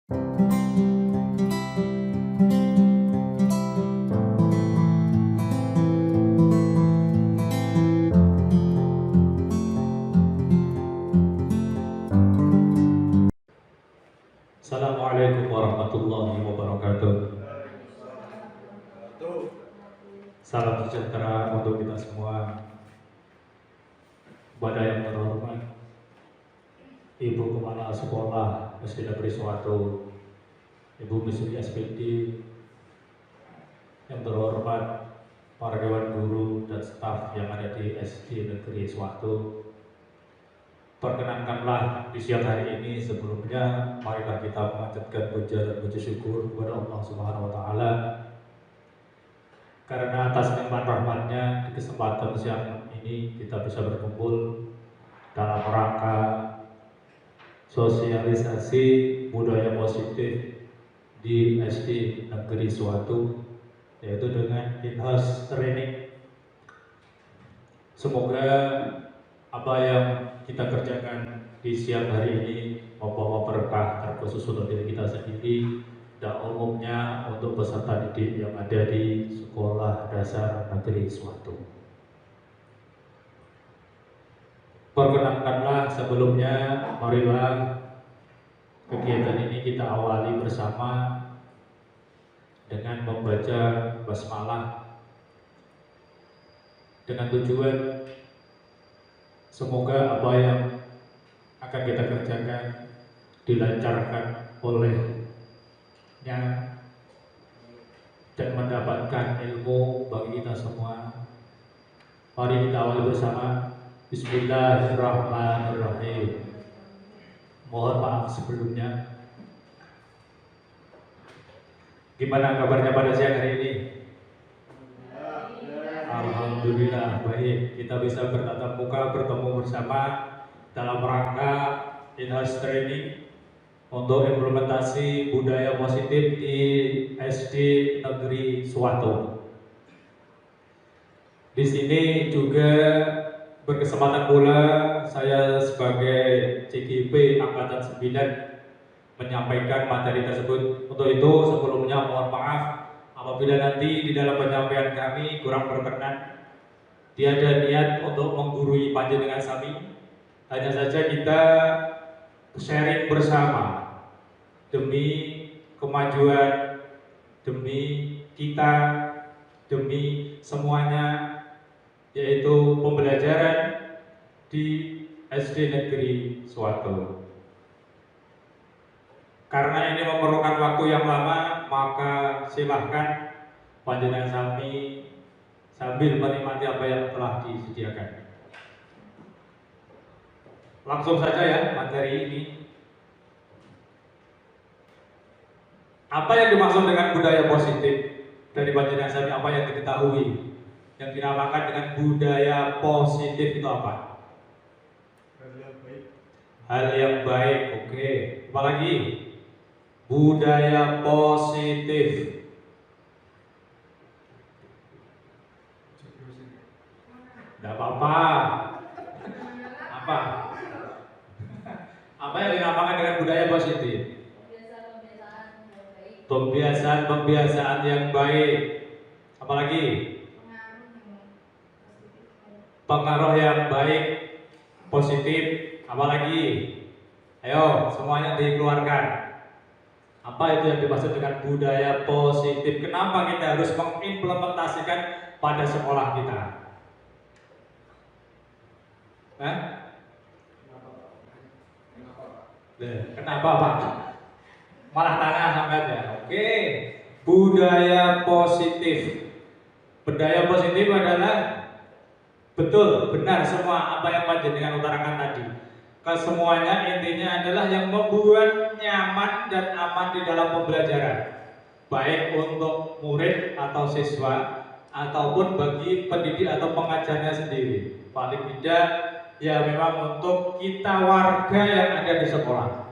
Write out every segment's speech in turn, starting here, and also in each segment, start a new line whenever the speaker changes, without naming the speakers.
Assalamualaikum warahmatullahi wabarakatuh. Salam sejahtera untuk kita semua. Kepada yang terhormat Ibu Kepala Sekolah SD Negeri Suwatu, Ibu Misri SPD, yang terhormat para dewan guru dan staf yang ada di SD Negeri Suwatu. Perkenankanlah di siang hari ini sebelumnya marilah kita memanjatkan puja dan puji syukur kepada Allah Subhanahu wa taala karena atas nikmat rahmatnya di kesempatan siang ini kita bisa berkumpul dalam rangka sosialisasi budaya positif di SD Negeri Suwatu, yaitu dengan in-house training. Semoga apa yang kita kerjakan di siang hari ini membawa berkah terkhusus untuk diri kita sendiri dan umumnya untuk peserta didik yang ada di Sekolah Dasar Negeri Suwatu. Perkenankanlah sebelumnya, marilah kegiatan ini kita awali bersama dengan membaca basmalah dengan tujuan semoga apa yang akan kita kerjakan dilancarkan olehnya dan mendapatkan ilmu bagi kita semua. Mari kita awali bersama. Bismillahirrahmanirrahim. Mohon maaf sebelumnya. Gimana kabarnya pada siang hari ini? Alhamdulillah baik. Kita bisa bertatap muka bertemu bersama dalam rangka in-house training untuk implementasi budaya positif di SD Negeri Suwatu. Di sini juga berkesempatan pula saya sebagai CGP Angkatan 9 menyampaikan materi tersebut. Untuk itu sebelumnya mohon maaf apabila nanti di dalam penyampaian kami kurang berkenan. Tiada niat untuk menggurui panjenengan sami, hanya saja kita sharing bersama demi kemajuan, demi kita, demi semuanya, yaitu pembelajaran di SD Negeri Suwatu. Karena ini memerlukan waktu yang lama, maka silahkan panjenengan sami sambil menikmati apa yang telah disediakan. Langsung saja ya materi ini. Apa yang dimaksud dengan budaya positif dari panjenengan sami? Apa yang diketahui yang dinamakan dengan budaya positif itu apa?
Hal yang baik.
Hal yang baik, oke. Apalagi? Budaya positif. Tidak apa-apa. Apa? Apa yang dinamakan dengan budaya positif? Pembiasaan yang baik. Apalagi? Pengaruh yang baik, positif. Apalagi? Ayo, semuanya dikeluarkan. Apa itu yang dimaksud dengan budaya positif? Kenapa kita harus mengimplementasikan pada sekolah kita? Kenapa Pak? Malah tanya sampai ya. Oke, budaya positif. Budaya positif adalah betul, benar semua apa yang panjenengan utarakan tadi. Kesemuanya intinya adalah yang membuat nyaman dan aman di dalam pembelajaran, baik untuk murid atau siswa ataupun bagi pendidik atau pengajarnya sendiri. Paling tidak ya memang untuk kita warga yang ada di sekolah.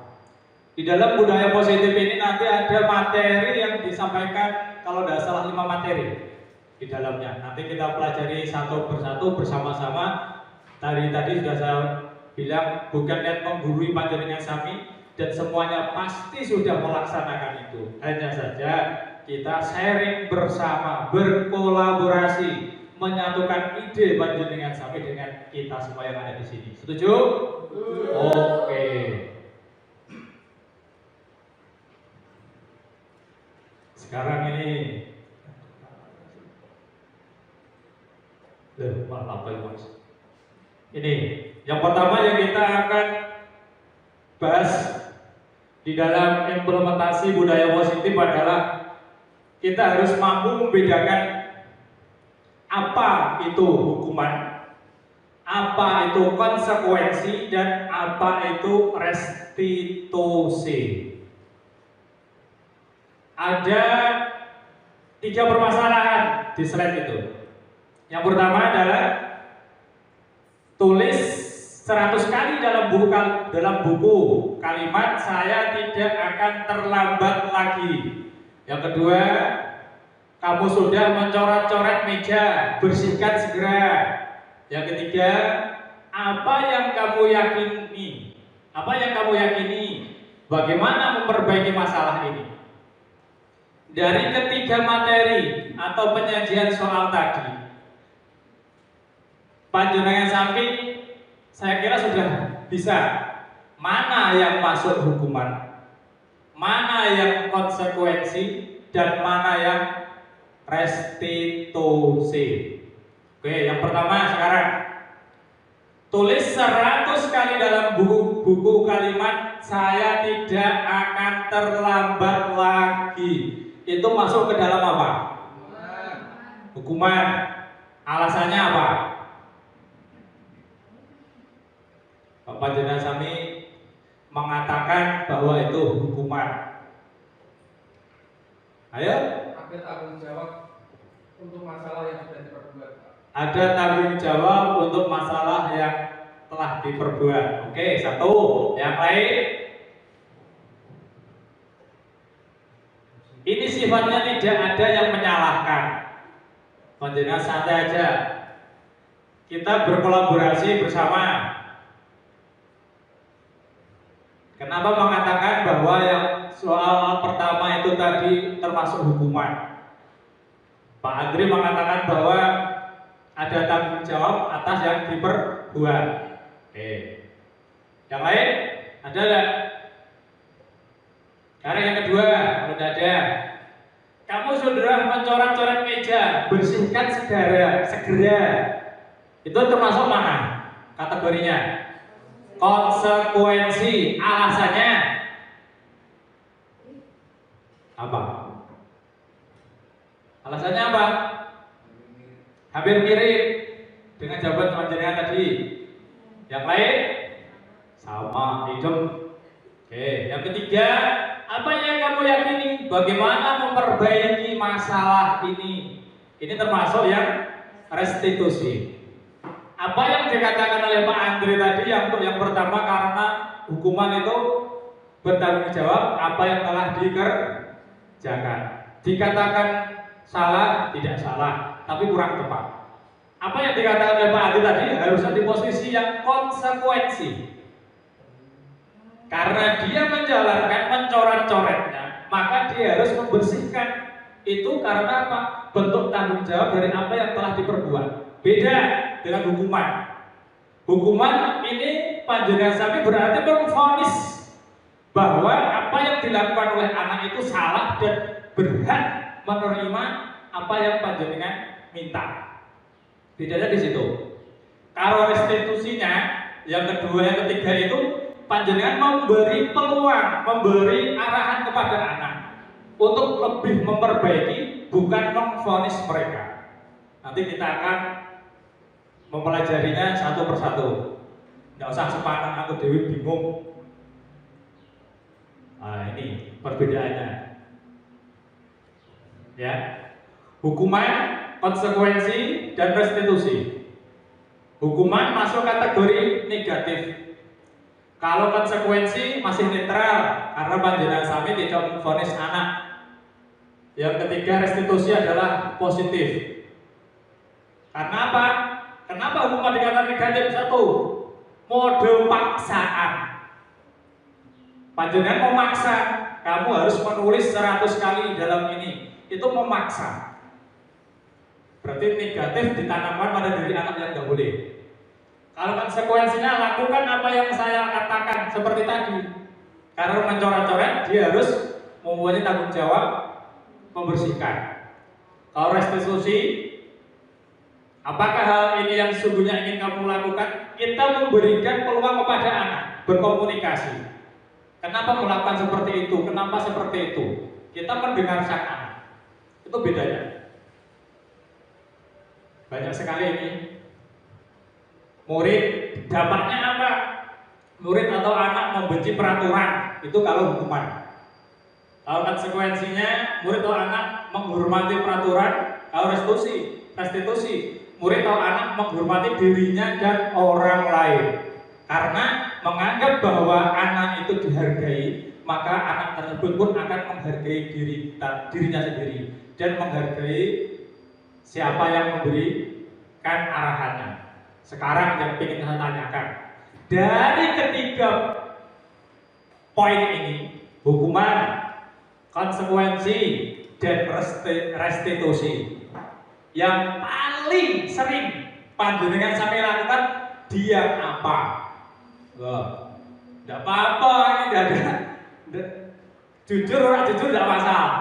Di dalam budaya positif ini nanti ada materi yang disampaikan, kalau tidak salah 5 materi di dalamnya. Nanti kita pelajari satu persatu bersama-sama. Tadi sudah saya bilang bukan niat menggurui panjenengan sami, dan semuanya pasti sudah melaksanakan itu. Hanya saja kita sharing bersama, berkolaborasi, menyatukan ide panjenengan sampai dengan kita semua yang ada di sini. Setuju? Oke. Sekarang ini malah apa ya, Mas? Ini yang pertama yang kita akan bahas di dalam implementasi budaya positif adalah kita harus mampu membedakan apa itu hukuman, apa itu konsekuensi, dan apa itu restitusi. Ada 3 permasalahan di slide itu. Yang pertama adalah tulis 100 kali dalam buku kalimat saya tidak akan terlambat lagi. Yang kedua, kamu sudah mencoret-coret meja, bersihkan segera. Yang ketiga, apa yang kamu yakini? Apa yang kamu yakini? Bagaimana memperbaiki masalah ini? Dari ketiga materi atau penyajian soal tadi, panjenengan samping saya kira sudah bisa mana yang masuk hukuman, mana yang konsekuensi, dan mana yang restitusi. Oke, yang pertama sekarang tulis 100 kali dalam buku kalimat saya tidak akan terlambat lagi. Itu masuk ke dalam apa? Hukuman. Alasannya apa? Bapak Jenderal Sami mengatakan bahwa itu hukuman. Ayo.
Ada tanggung jawab untuk masalah yang sudah diperbuat.
Ada tanggung jawab untuk masalah yang telah diperbuat. Oke, satu. Yang lain? Ini sifatnya tidak ada yang menyalahkan. Panjenengan santai aja. Kita berkolaborasi bersama. Kenapa mengatakan bahwa yang soal pertama itu tadi termasuk hukuman? Pak Andri mengatakan bahwa ada tanggung jawab atas yang diperbuat. Oke. Yang lain? Ada nggak? Sekarang yang kedua, kalau tidak ada, kamu sudah mencoret-coret meja, bersihkan segera. Itu termasuk mana kategorinya? Konsekuensi. Alasannya apa? Alasannya apa? Hampir mirip dengan jawaban panjenengan tadi. Yang lain? Sama, hidup. Oke, yang ketiga, apa yang kamu yakini? Bagaimana memperbaiki masalah ini? Ini termasuk yang restitusi. Apa yang dikatakan oleh Pak Andri tadi untuk yang pertama karena hukuman itu bertanggung jawab apa yang telah dikerjakan. Dikatakan salah, tidak salah, tapi kurang tepat. Apa yang dikatakan oleh Pak Andri tadi harusnya di posisi yang konsekuensi. Karena dia menjalankan mencoret-coretnya, maka dia harus membersihkan. Itu karena apa? Bentuk tanggung jawab dari apa yang telah diperbuat. Beda dengan hukuman. Hukuman ini panjenengan sami berarti memvonis bahwa apa yang dilakukan oleh anak itu salah dan berhak menerima apa yang panjenengan minta. Bedanya di situ. Kalau restitusinya yang kedua, yang ketiga itu panjenengan memberi peluang, memberi arahan kepada anak untuk lebih memperbaiki, bukan memvonis mereka. Nanti kita akan mempelajarinya satu persatu. Tidak usah sepanang aku dewi bingung. Nah, ini perbedaannya. Ya, hukuman, konsekuensi, dan restitusi. Hukuman masuk kategori negatif. Kalau konsekuensi masih netral karena panjenengan sami tidak memvonis anak. Yang ketiga, restitusi adalah positif. Karena apa? Kenapa hukuman dikatakan negatif? Satu, mode paksaan. Panjenengan memaksa, kamu harus menulis 100 kali dalam ini. Itu memaksa. Berarti negatif ditanamkan pada diri anak yang tidak boleh. Kalau konsekuensinya lakukan apa yang saya katakan seperti tadi. Karena mencoret-coret, dia harus mempunyai tanggung jawab membersihkan. Kalau restitusi, apakah hal ini yang sesungguhnya ingin kamu lakukan? Kita memberikan peluang kepada anak berkomunikasi. Kenapa melakukan seperti itu? Kenapa seperti itu? Kita mendengar sang anak. Itu bedanya. Banyak sekali ini. Murid dampaknya apa? Murid atau anak membenci peraturan. Itu kalau hukuman. Kalau konsekuensinya, murid atau anak menghormati peraturan. Kalau restitusi, murid atau anak menghormati dirinya dan orang lain. Karena menganggap bahwa anak itu dihargai, maka anak tersebut pun akan menghargai dirinya sendiri dan menghargai siapa yang memberikan arahannya. Sekarang yang ingin saya tanyakan, dari ketiga poin ini, hukuman, konsekuensi, dan restitusi, yang paling sering panjenengan sampai lakukan dia apa? Tidak apa-apa, ini tidak ada. Jujur orang jujur tidak masalah.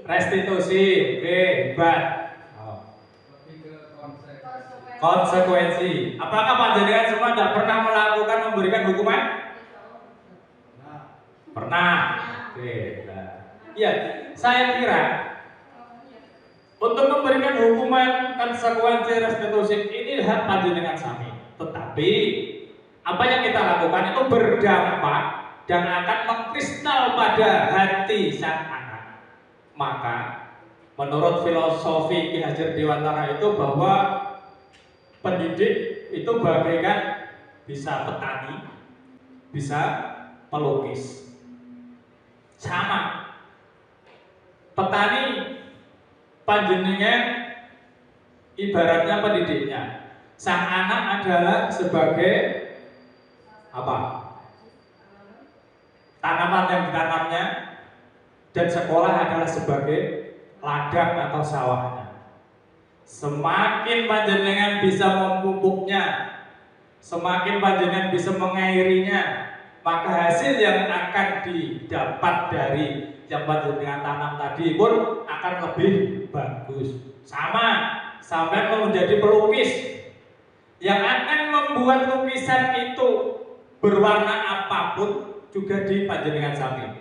Restitusi, oke, hebat.
Lebih ke
Konsekuensi. Apakah panjenengan semua tidak pernah melakukan memberikan hukuman? Pernah. Oke, nah. Ya, saya kira untuk memberikan hukuman, konsekuensi, restitusi ini hak panjenengan sami. Tetapi apa yang kita lakukan itu berdampak dan akan mengkristal pada hati sang anak. Maka menurut filosofi Ki Hajar Dewantara itu bahwa pendidik itu bagaikan bisa petani, bisa pelukis. Sama. Petani panjenengan ibaratnya pendidiknya. Sang anak adalah sebagai apa? Tanaman yang ditanamnya, dan sekolah adalah sebagai ladang atau sawahnya. Semakin panjenengan bisa memupuknya, semakin panjenengan bisa mengairinya, maka hasil yang akan didapat dari yang panjenengan tanam tadi pun akan lebih bagus. Sama, sampai menjadi pelukis yang akan membuat lukisan itu berwarna apapun juga di panjenengan sami.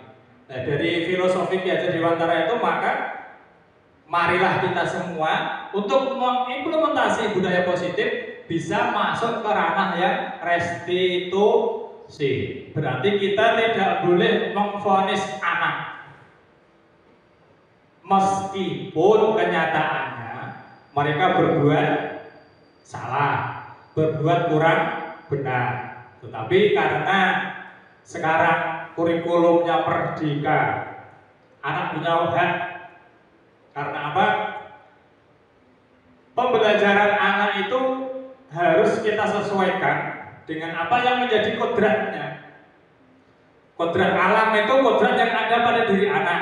Nah, dari filosofi Ki Hajar Dewantara itu, maka marilah kita semua untuk mengimplementasi budaya positif bisa masuk ke ranah yang restitusi. Berarti kita tidak boleh memvonis anak, meskipun kenyataannya mereka berbuat salah, berbuat kurang benar. Tetapi karena sekarang kurikulumnya merdeka, anak punya hak. Karena apa? Pembelajaran anak itu harus kita sesuaikan dengan apa yang menjadi kodratnya. Kodrat alam itu kodrat yang ada pada diri anak.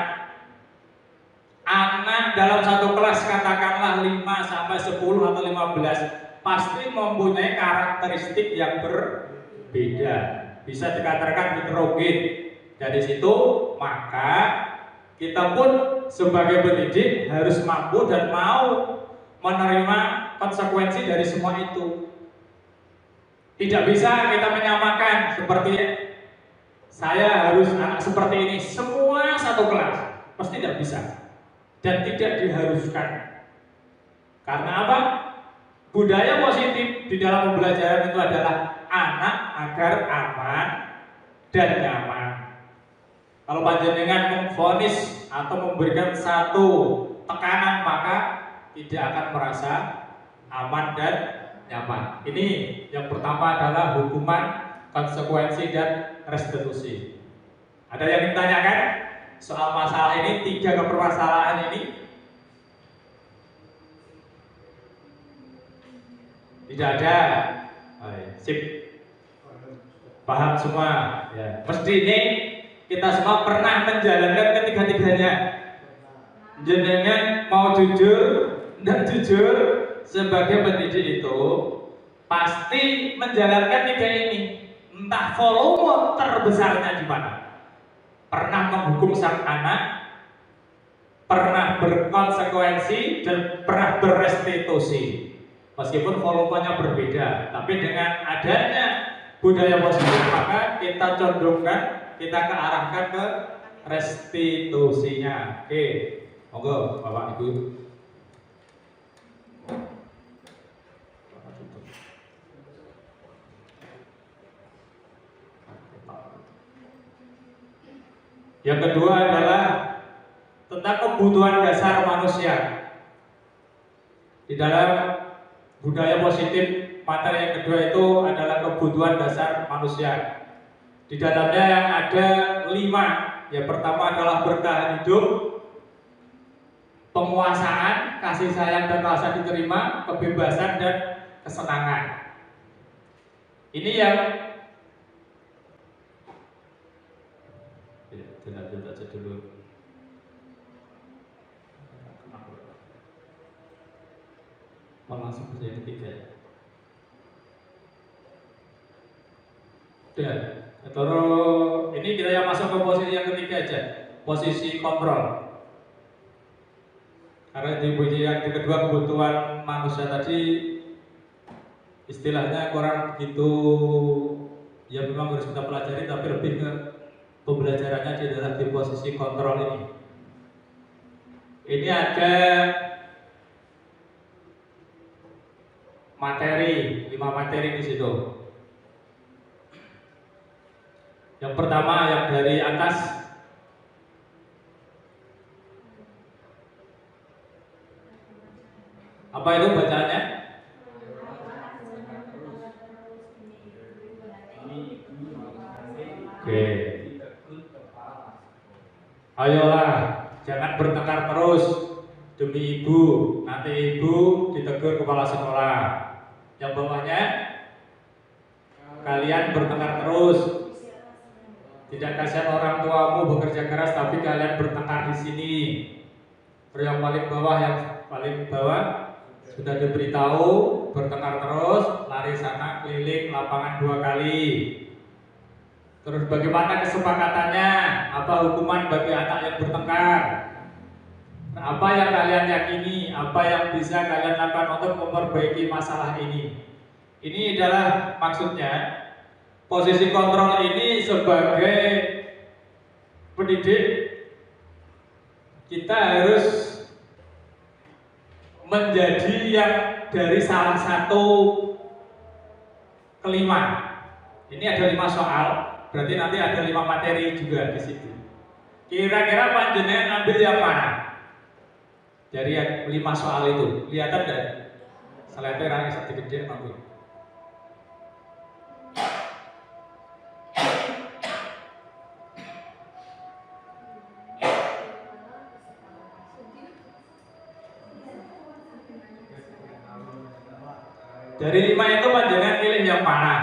Anak dalam satu kelas katakanlah 5 sampai 10 atau 15 pasti mempunyai karakteristik yang berbeda. Bisa dikatakan heterogen. Dari situ maka kita pun sebagai pendidik harus mampu dan mau menerima konsekuensi dari semua itu. Tidak bisa kita menyamakan seperti saya harus anak seperti ini semua satu kelas, pasti tidak bisa dan tidak diharuskan. Karena apa? Budaya positif di dalam pembelajaran itu adalah anak agar aman dan nyaman. Kalau panjenengan memvonis atau memberikan satu tekanan, maka tidak akan merasa aman dan nyaman. Ini yang pertama adalah hukuman, konsekuensi, dan restitusi. Ada yang ditanyakan soal masalah ini, 3 permasalahan ini? Tidak ada. Sip. Paham semua? Ya. Mesti ini kita semua pernah menjalankan ketiga-tiganya. Jenengan mau jujur dan jujur sebagai pendidik itu pasti menjalankan tiga ini. Entah volume terbesarnya di mana. Pernah menghukum sang anak, pernah berkonsekuensi, dan pernah berestitusi. Meskipun volumenya berbeda, tapi dengan adanya budaya positif maka kita condongkan, kita kearahkan ke restitusinya. Oke, monggo Bapak Ibu. Yang kedua adalah tentang kebutuhan dasar manusia. Di dalam budaya positif, materi yang kedua itu adalah kebutuhan dasar manusia. Di dalamnya yang ada 5. Yang pertama adalah bertahan hidup, penguasaan, kasih sayang dan rasa diterima, kebebasan dan kesenangan. Ini yang lanjut aja dulu. Langsung ke yang ketiga. Udah. Terus ini kita yang masuk ke posisi yang ketiga aja, posisi kontrol. Karena di posisi yang kedua kebutuhan manusia tadi istilahnya kurang begitu, ya memang harus kita pelajari, tapi lebih ke pembelajarannya adalah di posisi kontrol ini. Ini ada materi, 5 materi di situ. Yang pertama yang dari atas, apa itu bacaannya? Oke. Ayolah, jangan bertengkar terus demi ibu. Nanti ibu ditegur kepala sekolah. Yang bawahnya, kalian bertengkar terus. Tidak kasihan orang tuamu bekerja keras, tapi kalian bertengkar di sini. Terus yang paling bawah sudah diberitahu bertengkar terus, lari sana keliling lapangan 2 kali. Terus bagaimana kesepakatannya? Apa hukuman bagi anak yang bertengkar? Apa yang kalian yakini? Apa yang bisa kalian lakukan untuk memperbaiki masalah ini? Ini adalah maksudnya posisi kontrol ini sebagai pendidik kita harus menjadi yang dari salah satu kelima. Ini ada 5 soal, berarti nanti ada 5 materi juga di situ. Kira-kira panjenengan ambil yang mana? Dari yang 5 soal itu, kelihatan enggak? Slide-nya rame sedikit mampu. Dari 5 itu panjenengan pilih yang mana?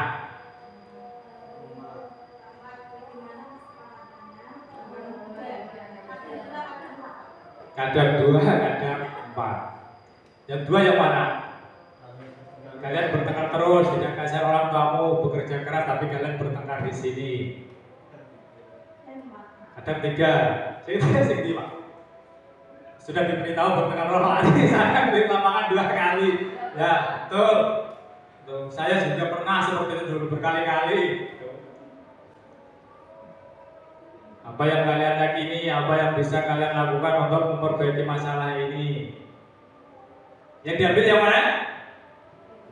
Kadang 2, kadang 4. Yang 2 yang mana? Kalian bertengkar terus, tidak kasih orang tuamu bekerja keras, tapi kalian bertengkar di sini. Kadang 3. Sini Pak. Sudah diberitahu bertengkar terus, lari saya di lapangan 2 kali. Ya, betul. Saya juga pernah seperti itu dulu berkali-kali. Apa yang kalian yakini, apa yang bisa kalian lakukan untuk memperbaiki masalah ini? Yang diambil yang mana?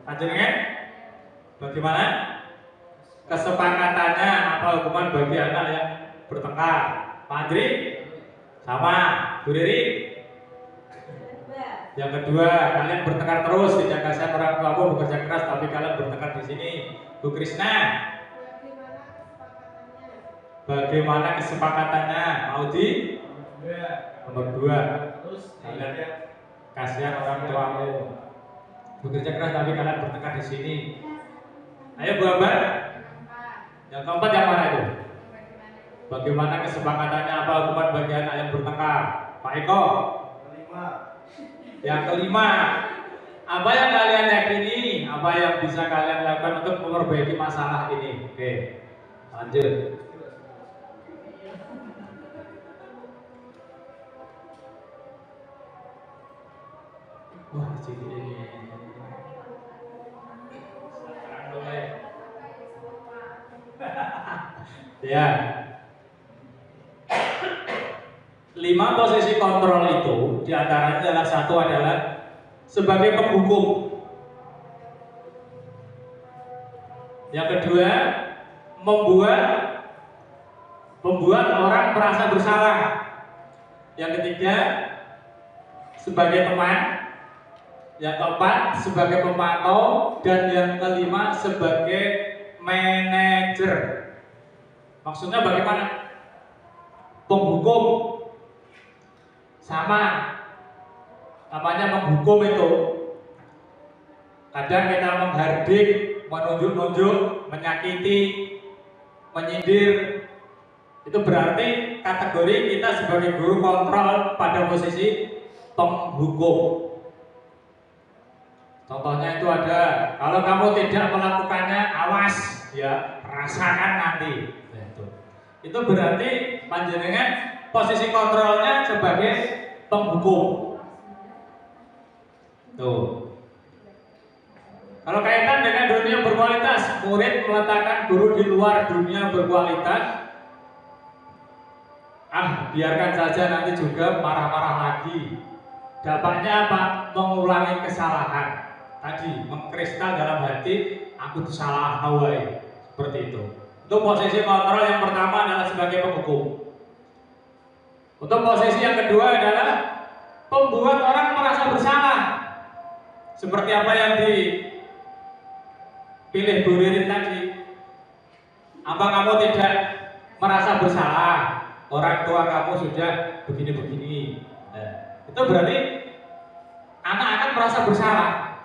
Panjenengan? Bagaimana? Kesepakatannya apa hukuman bagi anak yang bertengkar? Pak Andri? Sama. Bu Riri? Yang kedua, kalian bertengkar terus, tidak kasihan orang tuamu bekerja keras, tapi kalian bertengkar di sini. Bu Krisna? Bagaimana kesepakatannya? Mau di? Nomor 2. Kalian kasihan orang tuamu bekerja keras, tapi kalian bertengkar di sini. Ayo Bu Ambar. Yang keempat yang mana itu? Bagaimana kesepakatannya, apa hukuman bagi anak yang bertengkar? Pak Eko.
Kelima.
Yang kelima, apa yang kalian yakini, apa yang bisa kalian lakukan untuk memperbaiki masalah ini? Oke, lanjut. Wah, jadi ini. Ya. 5 posisi kontrol itu diantaranya adalah satu adalah sebagai penghukum. Yang kedua, membuat orang merasa bersalah. Yang ketiga, sebagai teman. Yang keempat, sebagai pemantau. Dan yang kelima, sebagai manajer. Maksudnya bagaimana? Penghukum sama namanya menghukum itu. Kadang kita menghardik, menunjuk-nunjuk, menyakiti, menyindir. Itu berarti kategori kita sebagai guru kontrol pada posisi penghukum. Contohnya itu ada, kalau kamu tidak melakukannya, awas ya, rasakan nanti. Itu berarti panjenengan posisi kontrolnya sebagai penghukum. Tuh. Kalau kaitan dengan dunia berkualitas, murid meletakkan guru di luar dunia berkualitas. Biarkan saja nanti juga marah-marah lagi. Dampaknya apa? Mengulangi kesalahan. Tadi mengkristal dalam hati, aku salah Hawaii. Seperti itu. Untuk posisi kontrol yang pertama adalah sebagai penghukum. Untuk posisi yang kedua adalah pembuat orang merasa bersalah. Seperti apa yang dipilih Bu Ririn tadi. Apa kamu tidak merasa bersalah? Orang tua kamu sudah begini-begini. Itu berarti anak akan merasa bersalah.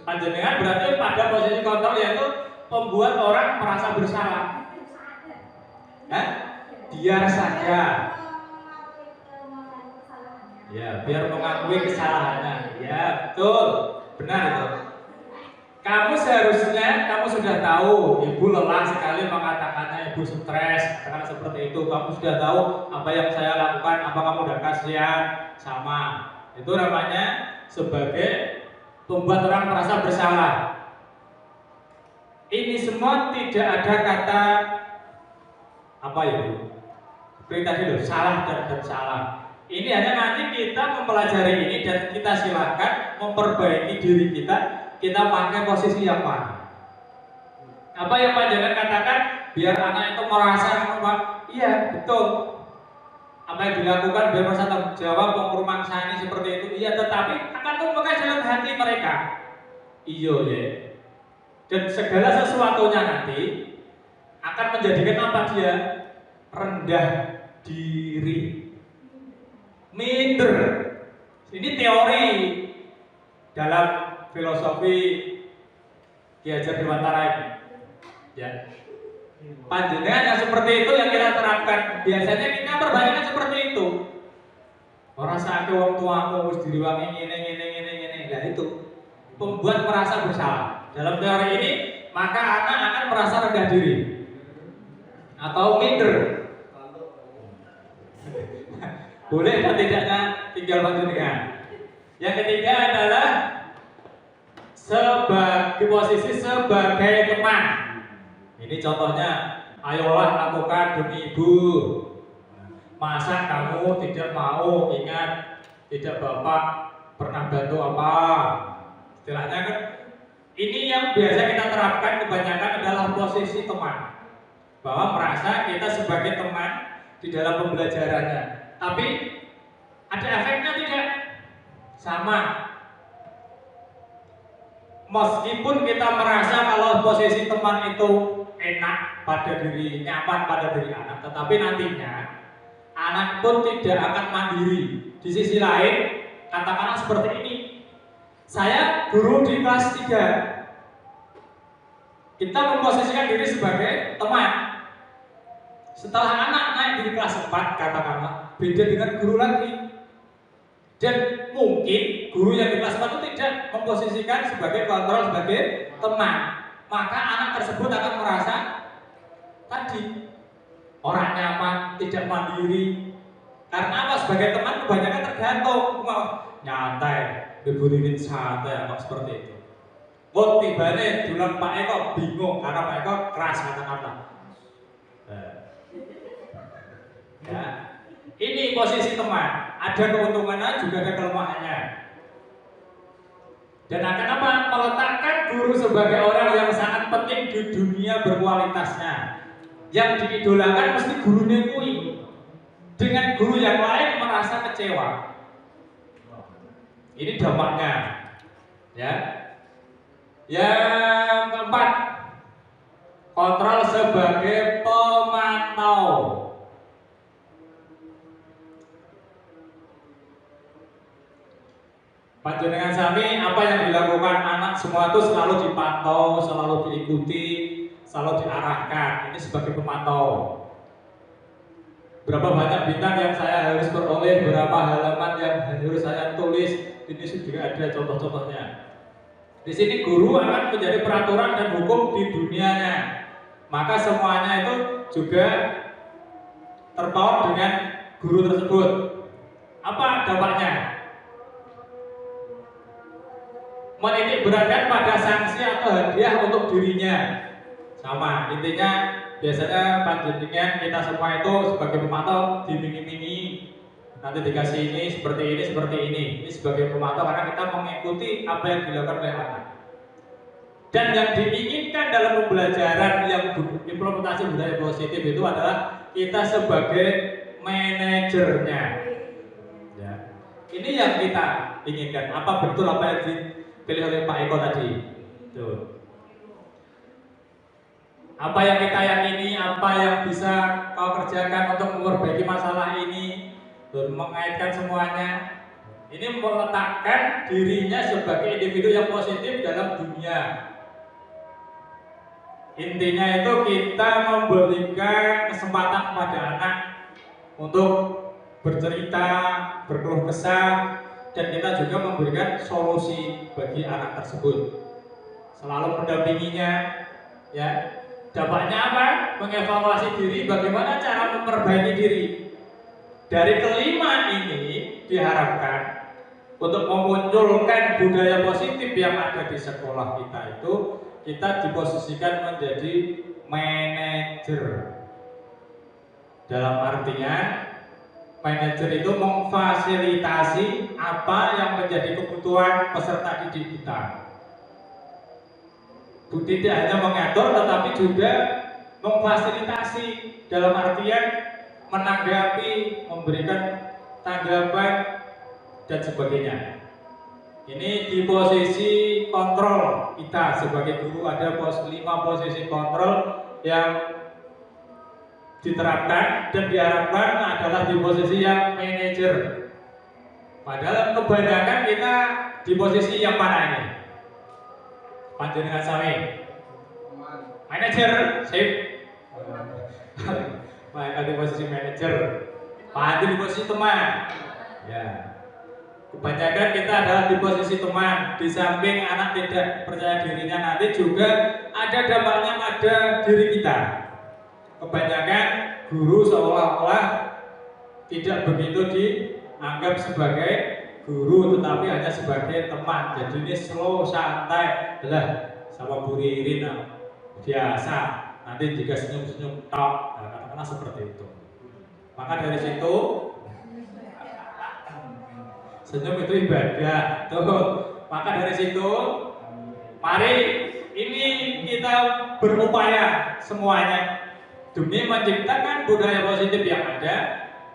Panjenengan berarti pada posisi kontrol yaitu membuat orang merasa bersalah. Biar saja. Ya, biar mengakui kesalahannya. Ya, betul. Benar itu. Kamu seharusnya, kamu sudah tahu ibu lelah sekali mengatakannya, ibu stres karena seperti itu. Kamu sudah tahu apa yang saya lakukan, apa kamu udah kasihan sama. Itu namanya sebagai membuat orang merasa bersalah. Ini semua tidak ada kata apa ya? Seperti tadi loh, salah dan salah. Ini hanya nanti kita mempelajari ini dan kita silakan memperbaiki diri kita. Kita pakai posisi yang mana? Apa yang panjenengan katakan biar anak itu merasa apa? Iya, betul. Apa yang dilakukan biar merasa tanggung jawab, mengurmangsani seperti itu. Iya, tetapi akan tumbuhkan dalam hati mereka. Iya, ya. Dan segala sesuatunya nanti akan menjadikan apa dia? Rendah diri, minder. Ini teori dalam filosofi Ki Hajar Dewantara ini. Ya. Panjenengan yang seperti itu yang kita terapkan. Biasanya kita perbaikan seperti itu. Orang sakit wong tuamu wis diriwangi ngene. Nah itu membuat merasa bersalah. Dalam teori ini, maka anak akan merasa rendah diri atau minder. Boleh dan tidaknya tinggal panjenengan. Yang ketiga adalah sebagai posisi sebagai teman. Ini contohnya, ayolah lakukan demi ibu. Masa kamu tidak mau ingat tidak bapak pernah bantu apa? Istilahnya kan ini yang biasa kita terapkan kebanyakan adalah posisi teman. Bahwa merasa kita sebagai teman di dalam pembelajarannya. Tapi ada efeknya tidak? Sama. Meskipun kita merasa kalau posisi teman itu enak pada diri, nyaman pada diri anak, tetapi nantinya anak pun tidak akan mandiri. Di sisi lain, katakanlah seperti ini. Saya guru di kelas 3. Kita memposisikan diri sebagai teman. Setelah anak naik di kelas 4 katakanlah, beda dengan guru lagi. Dan mungkin guru yang di kelas 4 itu tidak memposisikan sebagai kontrol, sebagai teman. Maka anak tersebut akan merasa tadi orang nyaman, tidak mandiri. Karena apa? Sebagai teman kebanyakan tergantung, nyantai, diburiin santai, apa seperti itu. Oh tibane dulang Pak Eko bingung karena Pak Eko keras kata-kata. Ya, ini posisi teman. Ada keuntungannya juga ada kelemahannya. Dan akan apa? Meletakkan guru sebagai orang yang sangat penting di dunia berkualitasnya. Yang diidolakan mesti gurunya kui. Dengan guru yang lain merasa kecewa. Ini dampaknya. Ya. Yang keempat, kontrol sebagai pemantau. Panjenengan sami apa yang dilakukan anak semua itu selalu dipantau, selalu diikuti, selalu diarahkan. Ini sebagai pemantau. Berapa banyak bintang yang saya harus peroleh, berapa halaman yang harus saya tulis, ini juga ada contoh-contohnya. Di sini guru akan menjadi peraturan dan hukum di dunianya. Maka semuanya itu juga terpaut dengan guru tersebut. Apa dampaknya? Menitik beratkan pada sanksi atau hadiah untuk dirinya. Sama, intinya biasanya panjenengan kita semua itu sebagai pemantau dimingi-mingi. Nanti dikasih ini seperti ini, seperti ini. Ini sebagai pemantau karena kita mengikuti apa yang dilakukan oleh anak. Dan yang diinginkan dalam pembelajaran yang implementasi budaya positif itu adalah kita sebagai manajernya. Ya. Ini yang kita inginkan. Apa betul apa yang dipilih oleh Pak Eko tadi? Tuh. Apa yang kita yakini, apa yang bisa kau kerjakan untuk memperbaiki masalah ini, dan mengaitkan semuanya. Ini meletakkan dirinya sebagai individu yang positif dalam dunia. Intinya itu kita memberikan kesempatan kepada anak untuk bercerita, berkeluh kesah, dan kita juga memberikan solusi bagi anak tersebut. Selalu mendampinginya, ya. Dampaknya apa? Mengevaluasi diri, bagaimana cara memperbaiki diri. Dari kelima ini diharapkan untuk memunculkan budaya positif yang ada di sekolah kita itu, kita diposisikan menjadi manajer. Dalam artian manajer itu memfasilitasi apa yang menjadi kebutuhan peserta didik kita. Tidak hanya mengatur tetapi juga memfasilitasi dalam artian menanggapi, memberikan tanggapan dan sebagainya. Ini di posisi kontrol kita sebagai guru ada 5 posisi kontrol yang diterapkan dan diharapkan adalah di posisi yang manajer. Padahal kebanyakan kita di posisi yang mana ini? Panjenengan sami manajer, sip. Mereka di posisi manajer, Pak di posisi teman. Ya. Kebanyakan kita adalah di posisi teman. Di samping anak tidak percaya dirinya, nanti juga ada dampaknya pada diri kita. Kebanyakan guru seolah-olah tidak begitu dianggap sebagai guru, tetapi hanya sebagai teman. Jadi ini slow, santai, lah sama Bu Ririn biasa. Nanti juga senyum-senyum tok, nah, katakanlah seperti itu. Maka dari situ senyum itu ibadah. Tuh. Maka dari situ mari ini kita berupaya semuanya demi menciptakan budaya positif yang ada,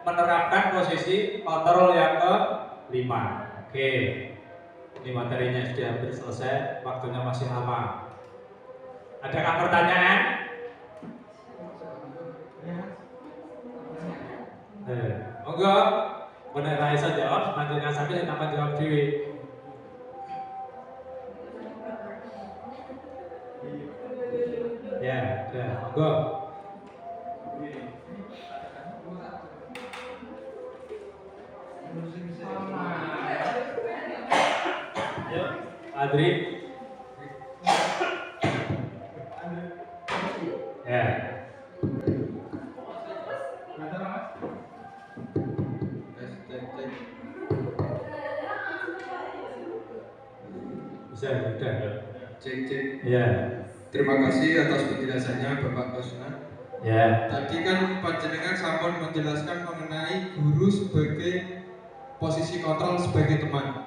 menerapkan posisi kontrol yang ke-5. Oke. Ini materinya sudah hampir selesai, waktunya masih lama. Adakah pertanyaan? Enggak. Benar Raisa jawab, panjenengan sampai saya tambah jawab dewi. Monggo. Yuk, Adri. Ya. Bisa, udah.
Cek.
Ya.
Terima kasih atas penjelasannya Bapak Kosna.
Ya.
Tadi kan panjenengan sampun menjelaskan mengenai guru sebagai posisi kontrol sebagai teman.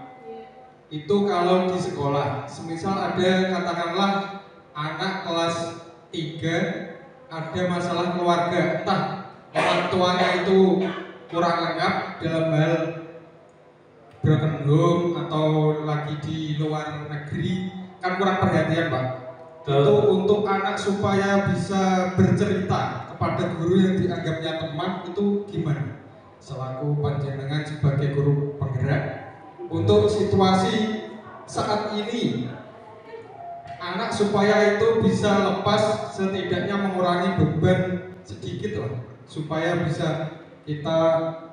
Itu kalau di sekolah, semisal ada katakanlah anak kelas 3 ada masalah keluarga, entah orang tuanya itu kurang lengkap dalam hal broken home atau lagi di luar negeri, kan kurang perhatian Pak. Itu untuk anak supaya bisa bercerita kepada guru yang dianggapnya teman itu gimana? Selaku panjenengan sebagai guru penggerak untuk situasi saat ini, anak supaya itu bisa lepas, setidaknya mengurangi beban sedikit lah, supaya bisa kita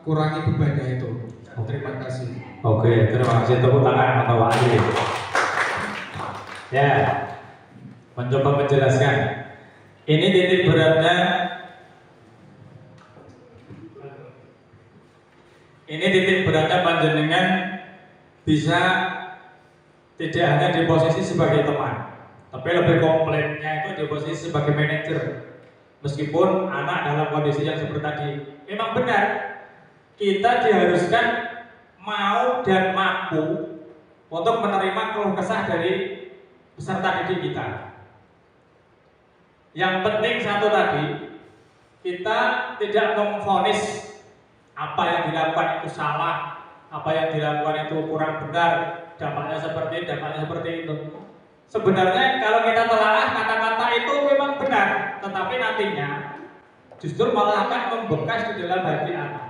kurangi bebannya itu. Terima kasih.
Oke, terima kasih, tepuk tangan untuk Pak Adri. Ya, mencoba menjelaskan. Ini titik beratnya. Ini titik beratnya panjenengan bisa tidak hanya di posisi sebagai teman, tapi lebih komplainnya itu di posisi sebagai manajer. Meskipun anak dalam kondisi yang seperti tadi, memang benar kita diharuskan mau dan mampu untuk menerima keluh kesah dari peserta didik kita. Yang penting satu tadi, kita tidak memvonis apa yang dilakukan itu salah, apa yang dilakukan itu kurang benar, dampaknya seperti itu. Sebenarnya kalau kita telaah, kata-kata itu memang benar, tetapi nantinya justru malah akan membekas di dalam hati anak.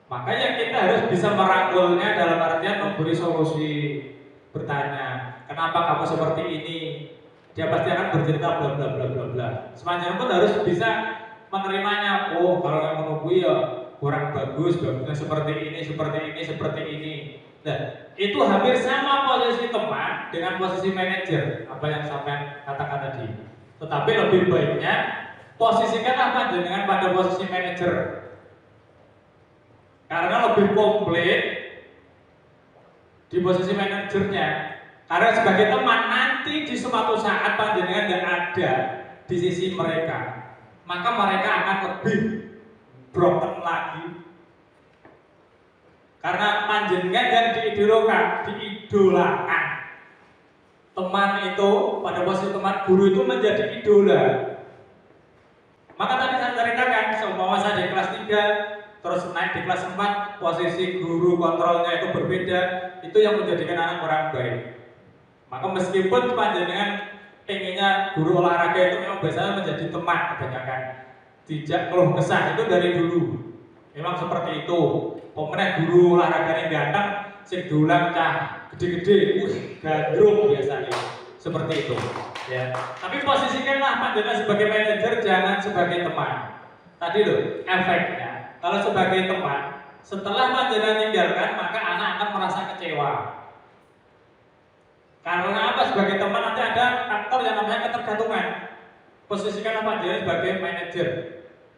Makanya kita harus bisa merangkulnya dalam artian memberi solusi, bertanya, kenapa kamu seperti ini? Dia pasti akan bercerita bla bla bla bla bla. Semuanya pun harus bisa menerimanya. Oh, kalau yang menunggu ya kurang bagus, bagusnya seperti ini. Nah, itu hampir sama posisi teman dengan posisi manajer, apa yang sampai katakan tadi. Tetapi lebih baiknya posisikanlah panjenengan pada posisi manajer, karena lebih komplit di posisi manajernya. Karena sebagai teman nanti di suatu saat panjenengan tidak ada di sisi mereka, maka mereka akan lebih broken lagi. Karena panjenengan yang diidolakan. Teman itu pada posisi teman, guru itu menjadi idola. Maka tadi saya ceritakan, seumpama saya di kelas 3 terus naik di kelas 4, posisi guru kontrolnya itu berbeda, itu yang menjadikan anak kurang baik. Maka meskipun panjenengan pengennya guru olahraga itu memang biasanya menjadi teman kebanyakan, tidak keluh kesah, itu dari dulu memang seperti itu. Pemenang guru olahraga yang ganteng, sing dolan cah gede-gede, gandrung biasanya, seperti itu ya. Tapi posisikanlah panjenengan sebagai manajer, jangan sebagai teman. Tadi loh efeknya, kalau sebagai teman, setelah panjenengan tinggalkan, maka anak akan merasa kecewa. Karena apa? Sebagai teman nanti ada faktor yang namanya ketergantungan. Posisikanlah panjenengan sebagai manajer,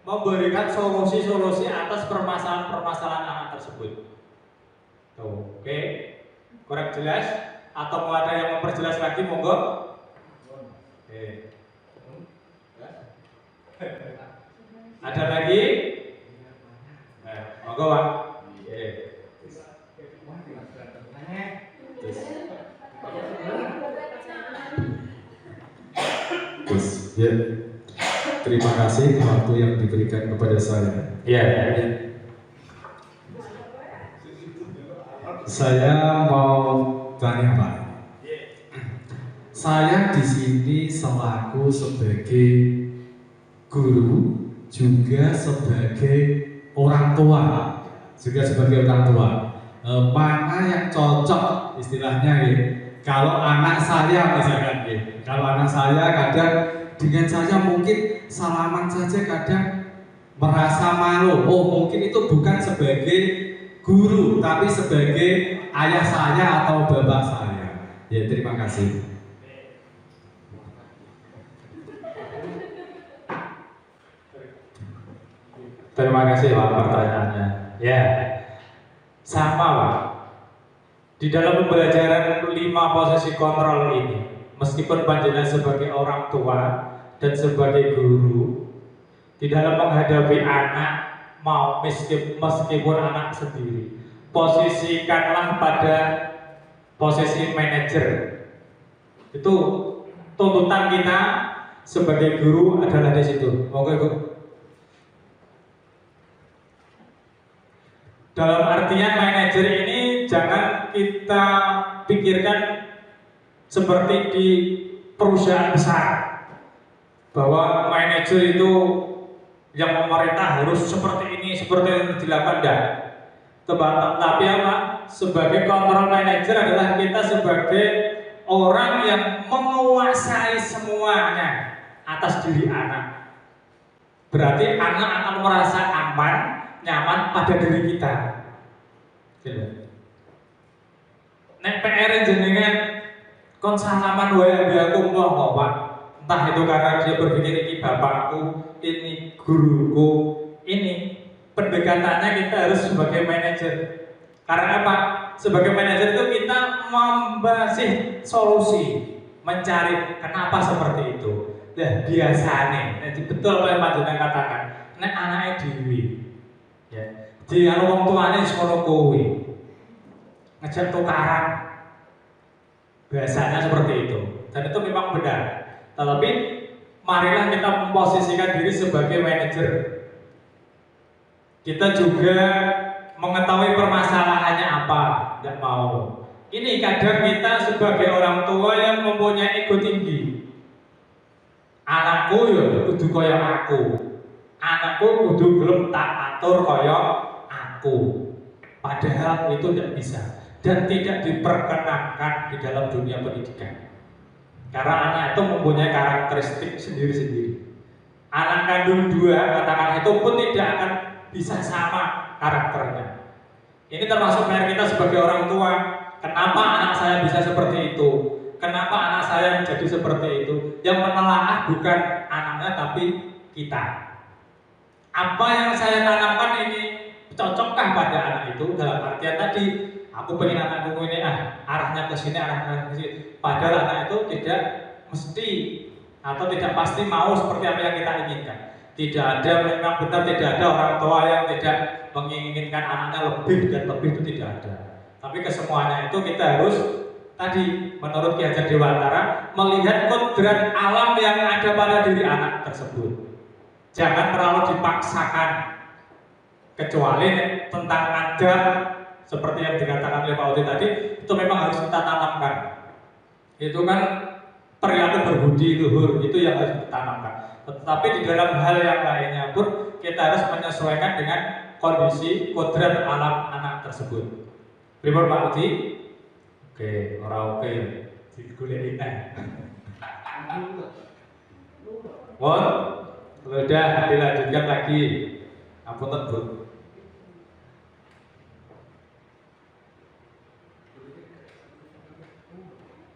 memberikan solusi-solusi atas permasalahan-permasalahan anak tersebut. Tuh, oke. Kurang jelas? Atau mau ada yang memperjelas lagi, monggo? Oke. Ada lagi? Monggo, Pak. Oke.
Ya, terima kasih waktu yang diberikan kepada saya.
Iya.
Saya mau tanya Pak. Saya di sini selaku sebagai guru, juga sebagai orang tua, mana yang cocok istilahnya ya? Kalau anak saya misalkan ya, kalau anak saya kadang dengan saya mungkin salaman saja kadang merasa malu. Oh, mungkin itu bukan sebagai guru, tapi sebagai ayah saya atau bapak saya. Ya, terima kasih.
Terima kasih Pak pertanyaannya. Ya, sama Pak. Di dalam pembelajaran 5 posisi kontrol ini, meskipun panjenengan sebagai orang tua dan sebagai guru, di dalam menghadapi anak mau meskipun anak sendiri, posisikanlah pada posisi manajer. Itu tuntutan kita sebagai guru adalah di situ. Oke, Bu. Dalam artian manajer ini jangan kita pikirkan seperti di perusahaan besar, bahwa manajer itu yang memerintah harus seperti ini dilakukan. Tapi apa? Sebagai control manager adalah kita sebagai orang yang menguasai semuanya atas diri anak. Berarti anak akan merasa aman, nyaman pada diri kita. Nek PR jenengan kon salaman wae aku kok Pak. Entah itu karena dia berpikir ini bapakku, ini guruku, ini pendekatannya kita harus sebagai manajer. Karena apa? Sebagai manajer itu kita membasih solusi, mencari kenapa seperti itu. Nah biasanya, jadi betul apa yang Pak Jenang katakan. Nek anaknya dewi, ya, dia wong tuane sekolah kowe, ngejak tukaran, biasanya seperti itu. Dan itu memang benar. Tetapi marilah kita memposisikan diri sebagai manajer. Kita juga mengetahui permasalahannya apa, tidak mau. Ini kadang kita sebagai orang tua yang mempunyai ego tinggi. Anakku ya kudu kaya aku. Anakku kudu gelem tak atur kaya aku. Padahal itu tidak bisa dan tidak diperkenankan di dalam dunia pendidikan. Karena anak itu mempunyai karakteristik sendiri-sendiri. Anak kandung 2 katakan itu pun tidak akan bisa sama karakternya. Ini termasuk PR kita sebagai orang tua. Kenapa anak saya bisa seperti itu? Kenapa anak saya menjadi seperti itu? Yang menelaah bukan anaknya tapi kita. Apa yang saya tanamkan ini cocokkah pada anak itu? Dalam artian tadi, aku pengen anakku ini arahnya ke sini, arahnya ke sini. Padahal anak itu tidak mesti atau tidak pasti mau seperti apa yang kita inginkan. Tidak ada, memang benar tidak ada orang tua yang tidak menginginkan anaknya lebih dan lebih, itu tidak ada. Tapi kesemuanya itu kita harus tadi menurut Ki Hajar Dewantara melihat kodrat alam yang ada pada diri anak tersebut. Jangan terlalu dipaksakan, kecuali tentang adab seperti yang dikatakan oleh Pak Udi tadi, itu memang harus kita tanamkan. Itu kan perilaku berbudi luhur, itu yang harus ditanamkan. Tetapi di dalam hal yang lainnya pun kita harus menyesuaikan dengan kondisi kodrat alam anak tersebut. Pripun Pak Udi? Oke, ora oke. Digoleki neh. Mohon, sudah dilanjutkan lagi. Apunten Bu.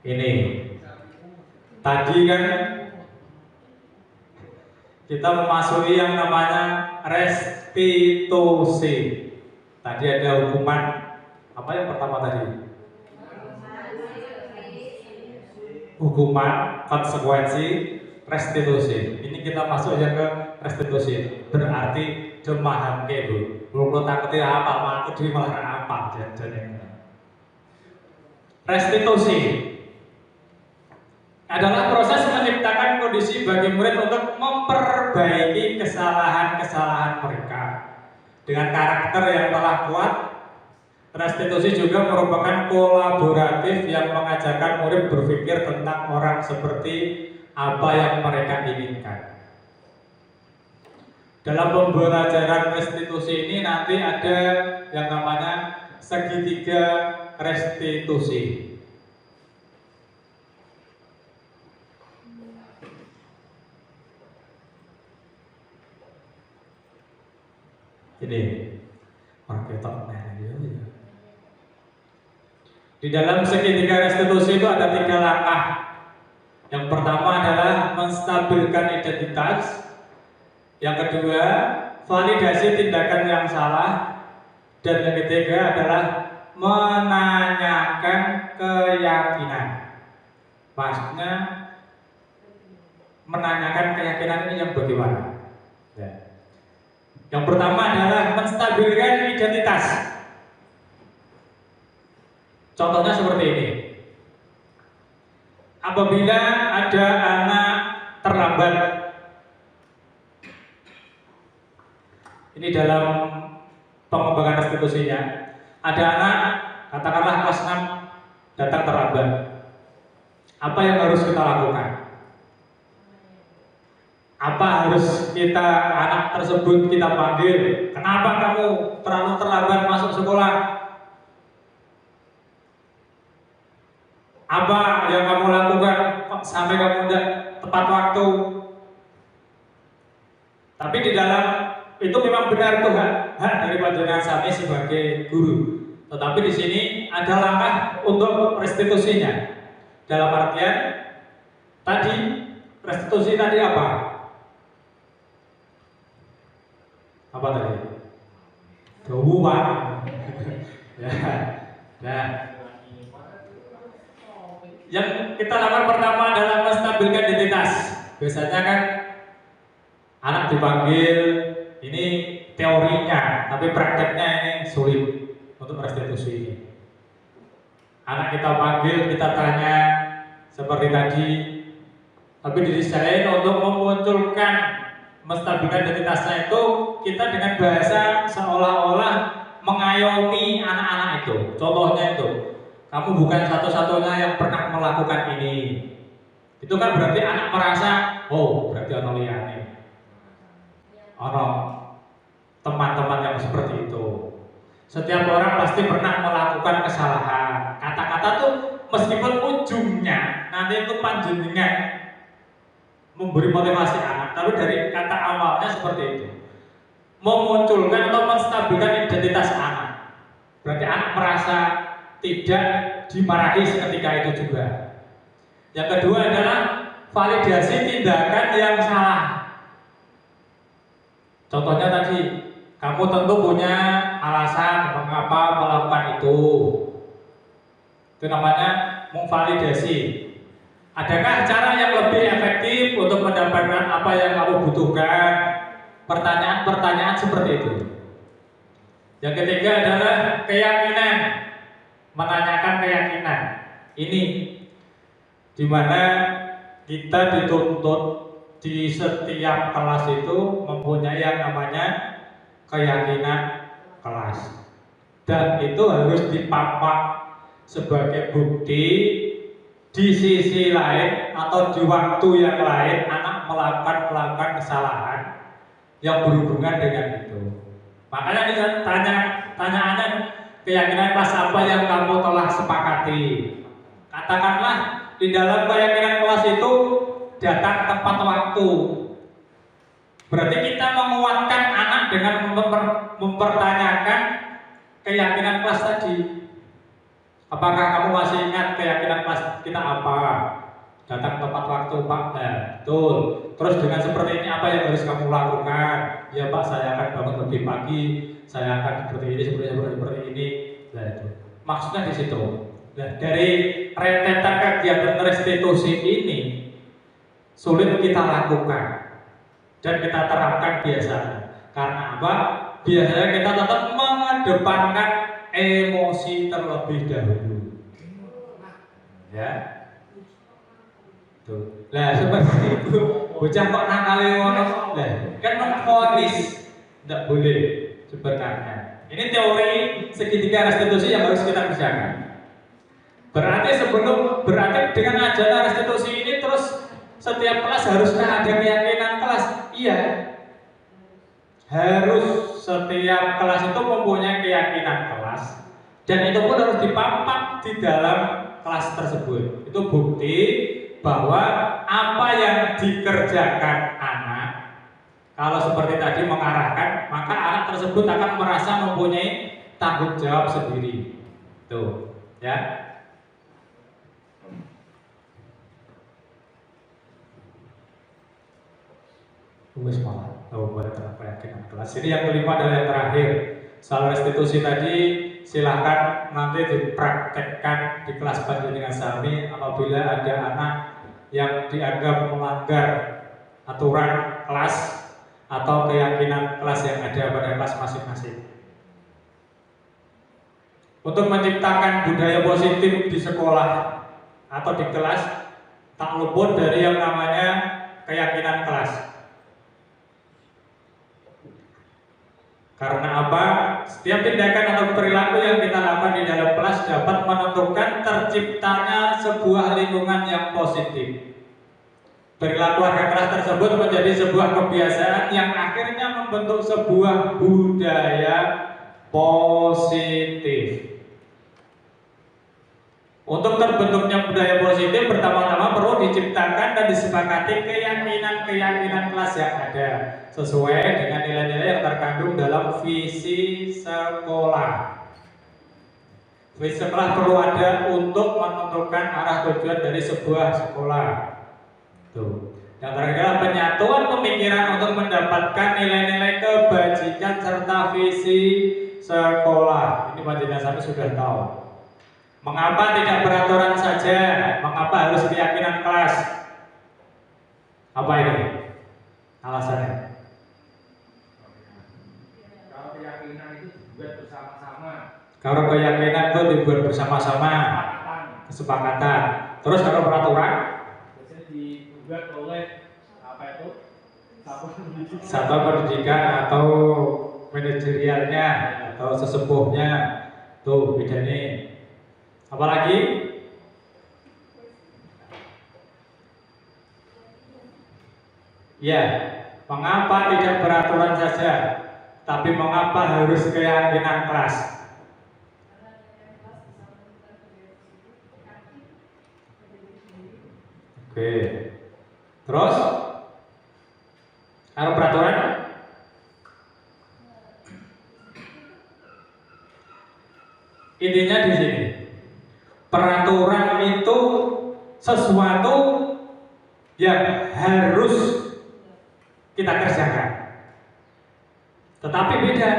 Ini tadi kan kita memasuki yang namanya restitusi. Tadi ada hukuman apa yang pertama tadi? Hukuman, konsekuensi, restitusi. Ini kita masuk yang ke restitusi. Berarti demahamke Bu. Kalau takuti apa aku di malah apa jajan. Restitusi adalah proses menciptakan kondisi bagi murid untuk memperbaiki kesalahan-kesalahan mereka dengan karakter yang telah kuat. Restitusi juga merupakan kolaboratif yang mengajarkan murid berpikir tentang orang seperti apa yang mereka inginkan. Dalam pembelajaran restitusi ini nanti ada yang namanya segitiga restitusi. Ini orang ketok. Di dalam segitiga restitusi itu ada 3 langkah. Yang pertama adalah menstabilkan identitas. Yang kedua, validasi tindakan yang salah. Dan yang ketiga adalah menanyakan keyakinan. Maksudnya menanyakan keyakinan ini yang bagaimana? Ya. Yang pertama adalah menstabilkan identitas. Contohnya seperti ini. Apabila ada anak terlambat, ini dalam pengembangan restitusinya, ada anak katakanlah kelas 6 datang terlambat. Apa yang harus kita lakukan? Apa harus kita anak tersebut kita panggil? Kenapa kamu terlalu terlambat masuk sekolah? Apa yang kamu lakukan sampai kamu tidak tepat waktu? Tapi di dalam itu memang benar tuh hak dari panjenengan sami sebagai guru. Tetapi di sini ada langkah untuk restitusinya. Dalam artian tadi restitusi tadi apa? Apa tadi? Dawuhan. Ya. Nah, yang kita lakukan pertama adalah menstabilkan identitas. Biasanya kan anak dipanggil, ini teorinya, tapi prakteknya ini sulit untuk restitusi ini. Anak kita panggil, kita tanya seperti tadi, tapi didesain untuk memunculkan menstabilkan identitasnya itu kita dengan bahasa seolah-olah mengayomi anak-anak itu. Contohnya itu, kamu bukan satu-satunya yang pernah melakukan ini. Itu kan berarti anak merasa, oh berarti ono liyane. Ono teman-teman yang seperti itu. Setiap orang pasti pernah melakukan kesalahan. Kata-kata tuh meskipun ujungnya nanti itu panjenengan memberi motivasi anak, tapi dari kata awalnya seperti itu. Memunculkan atau menstabilkan identitas anak. Berarti anak merasa tidak dimarahi seketika itu juga. Yang kedua adalah validasi tindakan yang salah. Contohnya tadi, kamu tentu punya alasan mengapa melakukan itu. Itu namanya memvalidasi. Adakah cara yang lebih efektif untuk mendapatkan apa yang kamu butuhkan? Pertanyaan-pertanyaan seperti itu. Yang ketiga adalah keyakinan. Menanyakan keyakinan. Ini dimana kita dituntut di setiap kelas itu mempunyai yang namanya keyakinan kelas, dan itu harus dipapak sebagai bukti di sisi lain atau di waktu yang lain anak melakukan kesalahan yang berhubungan dengan itu. Makanya tanyaannya keyakinan kelas apa yang kamu telah sepakati. Katakanlah di dalam keyakinan kelas itu datang tepat waktu. Berarti kita menguatkan anak dengan mempertanyakan keyakinan kelas tadi. Apakah kamu masih ingat keyakinan kelas kita apa? Datang tepat waktu, Pak. Nah, betul. Terus dengan seperti ini apa yang harus kamu lakukan? Ya Pak, saya akan bangun lebih pagi. Saya akan seperti ini, seperti ini. Nah itu. Maksudnya di situ. Nah, dari rentetan kegiatan restitusi ini sulit kita lakukan dan kita terapkan biasanya. Karena apa? Biasanya kita tetap mengedepankan emosi terlebih dahulu. Ya. Tuh. Lah seperti itu. Bocah kok nakale ngono. Lah, kan memfonis tidak boleh sebenarnya. Ini teori segitiga restitusi yang harus kita kerjakan. Berarti dengan ajaran restitusi ini terus setiap kelas harusnya ada keyakinan kelas. Iya. Harus setiap kelas itu mempunyai keyakinan kelas, dan itu pun harus dipampak di dalam kelas tersebut. Itu bukti bahwa apa yang dikerjakan anak Kalau seperti tadi mengarahkan, maka anak tersebut akan merasa mempunyai tanggung jawab sendiri. Tuh, ya. Wes malah, boleh keyakinan kelas. Ini yang kelima adalah yang terakhir. Soal restitusi tadi silahkan nanti dipraktekkan di kelas panjenengan sami apabila ada anak yang dianggap melanggar aturan kelas atau keyakinan kelas yang ada pada kelas masing-masing. Untuk menciptakan budaya positif di sekolah atau di kelas, tak luput dari yang namanya keyakinan kelas. Karena apa? Setiap tindakan atau perilaku yang kita lakukan di dalam kelas dapat menentukan terciptanya sebuah lingkungan yang positif. Perilaku warga kelas tersebut menjadi sebuah kebiasaan yang akhirnya membentuk sebuah budaya positif. Untuk terbentuknya budaya positif, pertama-tama perlu diciptakan dan disepakati keyakinan-keyakinan kelas yang ada sesuai dengan nilai-nilai yang terkandung dalam visi sekolah. Visi sekolah perlu ada untuk menentukan arah tujuan dari sebuah sekolah. Tuh. Yang terakhir adalah penyatuan pemikiran untuk mendapatkan nilai-nilai kebajikan serta visi sekolah. Ini panjenengan sami sudah tahu. Mengapa tidak peraturan saja? Mengapa harus keyakinan kelas? Apa ini alasannya?
Kalau keyakinan itu dibuat bersama-sama.
Kalau keyakinan itu dibuat bersama-sama, kesepakatan. Terus kalau peraturan?
Biasanya dibuat oleh apa itu?
Satuan pendidikan atau manajerialnya atau sesepuhnya. Tuh bedanya. Apalagi? Ya, mengapa tidak peraturan saja, tapi mengapa harus keyakinan kelas? Oke. Terus? Kalau peraturan? Intinya di sini. Peraturan itu sesuatu yang harus kita kerjakan. Tetapi beda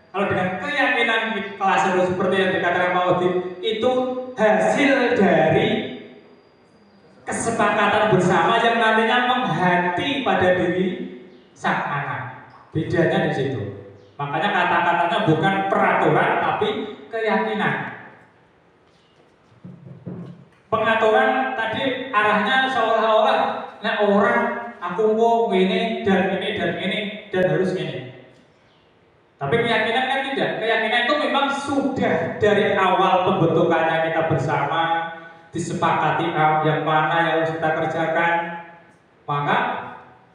kalau dengan keyakinan kelas itu seperti yang dikatakan Pak Odi, itu hasil dari kesepakatan bersama yang nantinya menghati pada diri sang anak. Bedanya di situ. Makanya kata-katanya bukan peraturan tapi keyakinan. Pengaturan tadi arahnya seolah-olah nah orang aku mau ini dan ini dan ini dan harus ini. Tapi keyakinan kan tidak. Keyakinan itu memang sudah dari awal pembentukannya kita bersama disepakati yang mana yang harus kita kerjakan. Maka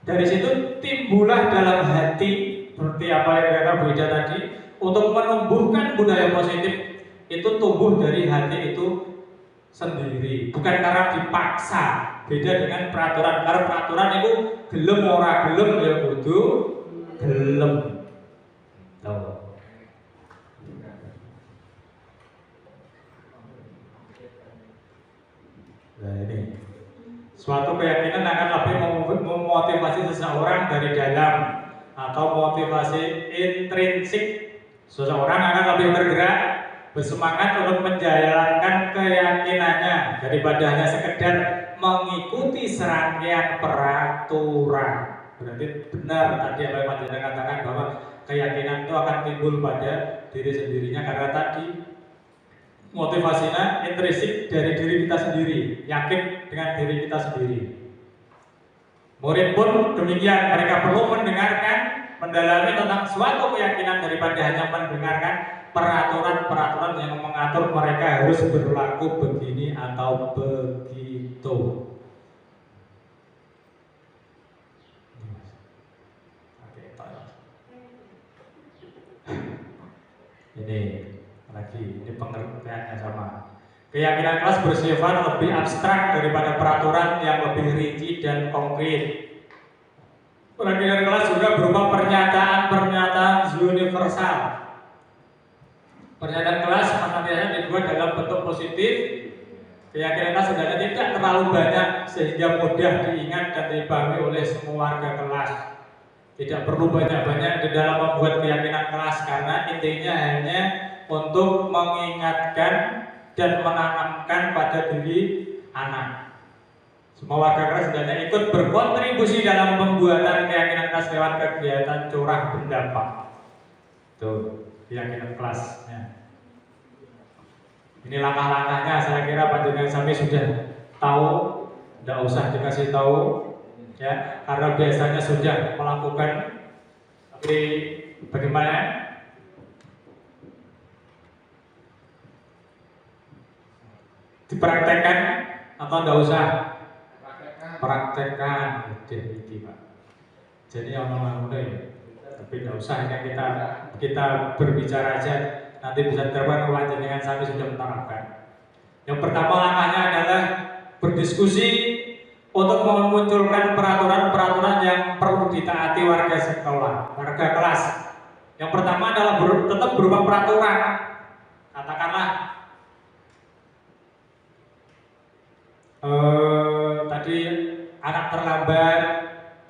dari situ timbullah dalam hati seperti apa yang kata Bu Ida tadi, untuk menumbuhkan budaya positif itu tumbuh dari hati itu sendiri, bukan karena dipaksa. Beda dengan peraturan. Karena peraturan itu gelem ora gelem ya kudu gelem. Tahu. Nah ini suatu keyakinan akan lebih memotivasi seseorang dari dalam atau motivasi intrinsik. Seseorang akan lebih bergerak bersemangat untuk menjalankan keyakinannya daripada hanya sekedar mengikuti serangkaian peraturan. Berarti benar tadi apa yang Panjenengan katakan bahwa keyakinan itu akan timbul pada diri sendirinya karena tadi motivasinya intrinsik dari diri kita sendiri, yakin dengan diri kita sendiri. Murid pun demikian, mereka perlu mendengarkan, mendalami tentang suatu keyakinan daripada hanya mendengarkan peraturan-peraturan yang mengatur mereka harus berlaku begini atau begitu. Ini lagi, ini pengertiannya sama. Keyakinan kelas bersifat lebih abstrak daripada peraturan yang lebih rinci dan konkret. Keyakinan kelas juga berupa pernyataan-pernyataan universal. Pernyataan kelas senantiasa dibuat dalam bentuk positif. Keyakinan kelas sebenarnya tidak terlalu banyak sehingga mudah diingat dan dipahami oleh semua warga kelas. Tidak perlu banyak-banyak di dalam membuat keyakinan kelas karena intinya hanya untuk mengingatkan dan menanamkan pada diri anak. Semua warga kelas sebenarnya ikut berkontribusi dalam pembuatan keyakinan kelas lewat kegiatan curah pendapat. Tuh, keyakinan kelasnya. Ini langkah-langkahnya, saya kira panjenengan sami sudah tahu, tidak usah dikasih tahu, ya, karena biasanya sudah melakukan. Tapi bagaimana? Dipraktekkan atau tidak usah? Praktekkan, jadi Pak. Jadi orang muda ya, tapi tidak usah ya kita berbicara aja. Nanti bisa terang dengan sami sudah menerapkan. Yang pertama langkahnya adalah berdiskusi untuk memunculkan peraturan-peraturan yang perlu ditaati warga sekolah, warga kelas. Yang pertama adalah tetap berupa peraturan. Katakanlah tadi anak terlambat,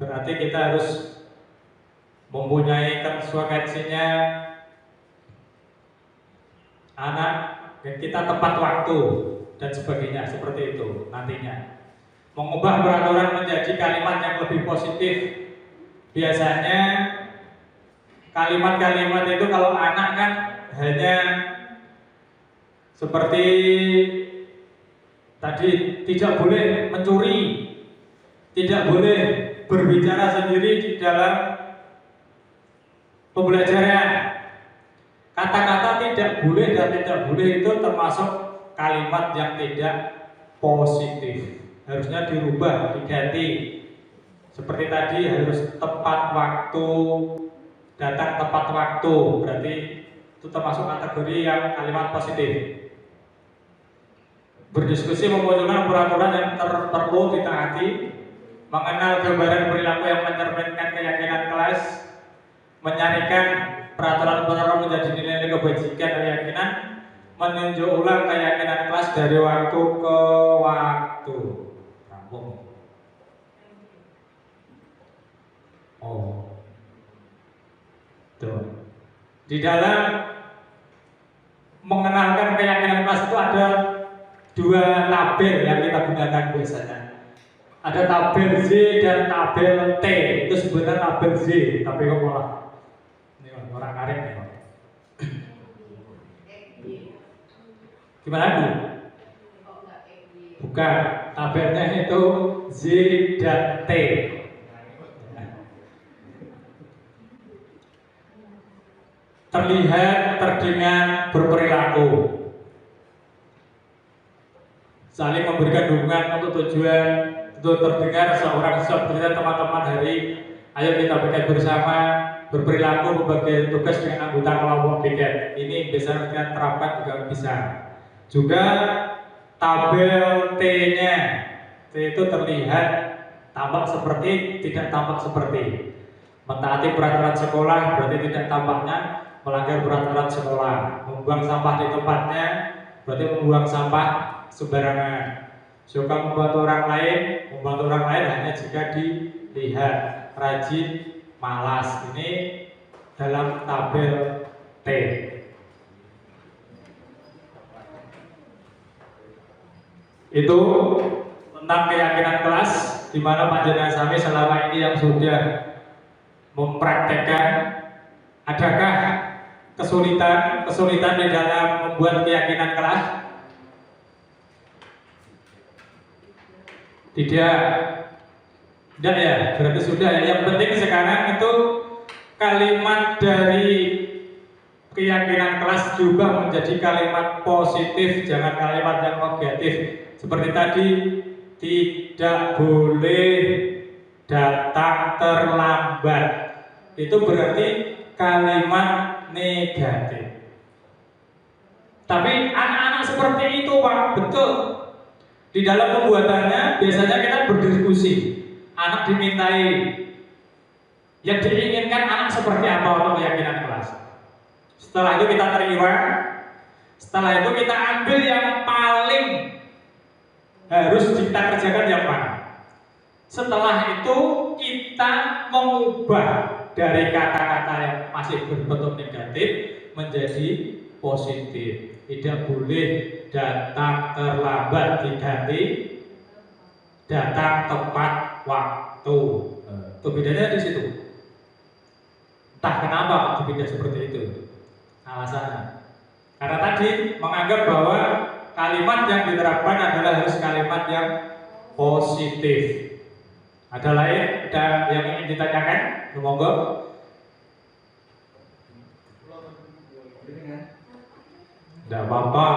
berarti kita harus mempunyai konsekuensinya. Anak kita tepat waktu dan sebagainya, seperti itu nantinya. Mengubah peraturan menjadi kalimat yang lebih positif. Biasanya kalimat-kalimat itu kalau anak kan hanya seperti tadi, tidak boleh mencuri, tidak boleh berbicara sendiri di dalam pembelajaran. Kata-kata tidak boleh dan tidak boleh itu termasuk kalimat yang tidak positif. Harusnya dirubah, diganti. Seperti tadi harus tepat waktu, datang tepat waktu. Berarti itu termasuk kategori yang kalimat positif. Berdiskusi memunculkan peraturan yang perlu ditaati, mengenal gambaran perilaku yang mencerminkan keyakinan kelas, menyarikan peraturan-peraturan menjadi nilai kebajikan keyakinan, menunjuk ulang keyakinan kelas dari waktu ke waktu. Rampung. Oh, tuh. Di dalam mengenalkan keyakinan kelas itu ada dua tabel yang kita gunakan biasanya. Ada tabel Z dan tabel T. Itu sebenarnya tabel Z, tapi kok malah orang karet nih, Pak. Gimana Bu? Bukan, tabelnya itu Z dan T. Terlihat, terdengar, berperilaku, saling memberikan dukungan untuk tujuan, untuk terdengar seorang seperti teman-teman hari ayo kita bekerja bersama, berperilaku membagi tugas dengan anggota kelompok piket. Ini bisa kita terapkan juga bisa. Juga tabel T-nya, T itu terlihat tampak seperti, tidak tampak seperti. Mentaati peraturan sekolah berarti tidak tampaknya melanggar peraturan sekolah. Membuang sampah di tempatnya berarti membuang sampah sembarangan. Suka membantu orang lain hanya jika dilihat. Rajin, malas. Ini dalam tabel T. Itu tentang keyakinan kelas, di mana panjenengan sami selama ini yang sudah mempraktekkan. Adakah kesulitan di dalam membuat keyakinan kelas? Tidak ya, berarti sudah ya. Yang penting sekarang itu kalimat dari keyakinan kelas juga menjadi kalimat positif, jangan kalimat yang negatif. Seperti tadi, tidak boleh datang terlambat. Itu berarti kalimat negatif. Tapi anak-anak seperti itu Pak, betul. Di dalam pembuatannya biasanya kita berdiskusi. Anak dimintai Yang diinginkan anak seperti apa untuk keyakinan kelas. Setelah itu kita terima. Setelah itu kita ambil yang paling harus kita kerjakan yang mana. Setelah itu kita mengubah dari kata-kata yang masih berbentuk negatif menjadi positif. Tidak boleh datang terlambat, diganti datang tepat waktu. Itu bedanya di situ. Entah kenapa berbeda seperti itu. Alasannya. Karena tadi menganggap bahwa kalimat yang diterapkan adalah harus kalimat yang positif. Ada lain? Ada yang ingin ditanyakan? Monggo. Tidak apa-apa.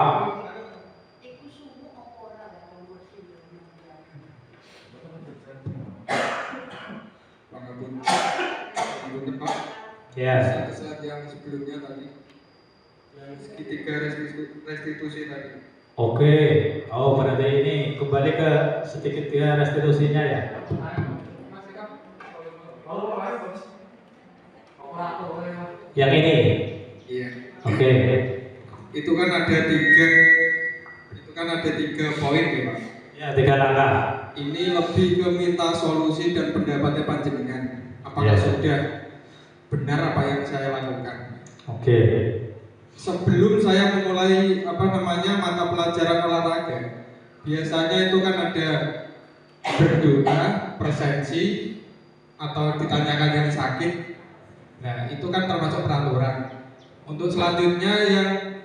Ya.
Saat yang sebelumnya tadi, yang segitiga restitusi tadi.
Oke. Oh, berarti ini kembali ke sedikit ya restitusinya ya. Yang ini.
Iya.
Oke.
Itu kan ada tiga poin ya Pak.
Ya, 3 langkah.
Ini lebih ke minta solusi dan pendapatnya panjenengan. Apakah
Ya.
sudah benar apa yang saya lakukan?
Oke.
Sebelum saya memulai mata pelajaran olahraga, biasanya itu kan ada berdoa, presensi, atau ditanyakan yang sakit. Nah, itu kan termasuk peraturan. Untuk selanjutnya yang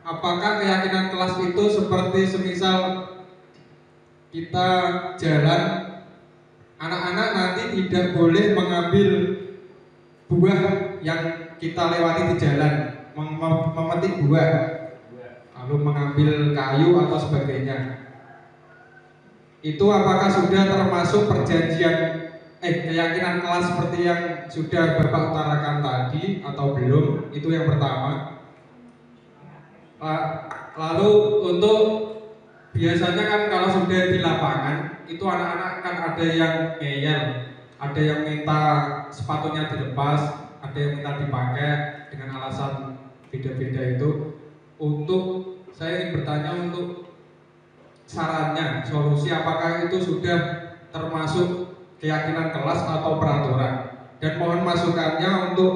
apakah keyakinan kelas itu seperti semisal kita jalan, anak-anak nanti tidak boleh mengambil buah yang kita lewati di jalan, memetik buah, lalu mengambil kayu atau sebagainya. Itu apakah sudah termasuk perjanjian keyakinan kelas seperti yang sudah Bapak utarakan tadi atau belum? Itu yang pertama. Lalu untuk biasanya kan kalau sudah di lapangan itu anak-anak kan ada yang ngeyel, ada yang minta sepatunya dilepas, ada yang minta dipakai dengan alasan beda-beda itu. Untuk saya ingin bertanya untuk sarannya, solusi apakah itu sudah termasuk keyakinan kelas atau peraturan, dan mohon masukannya untuk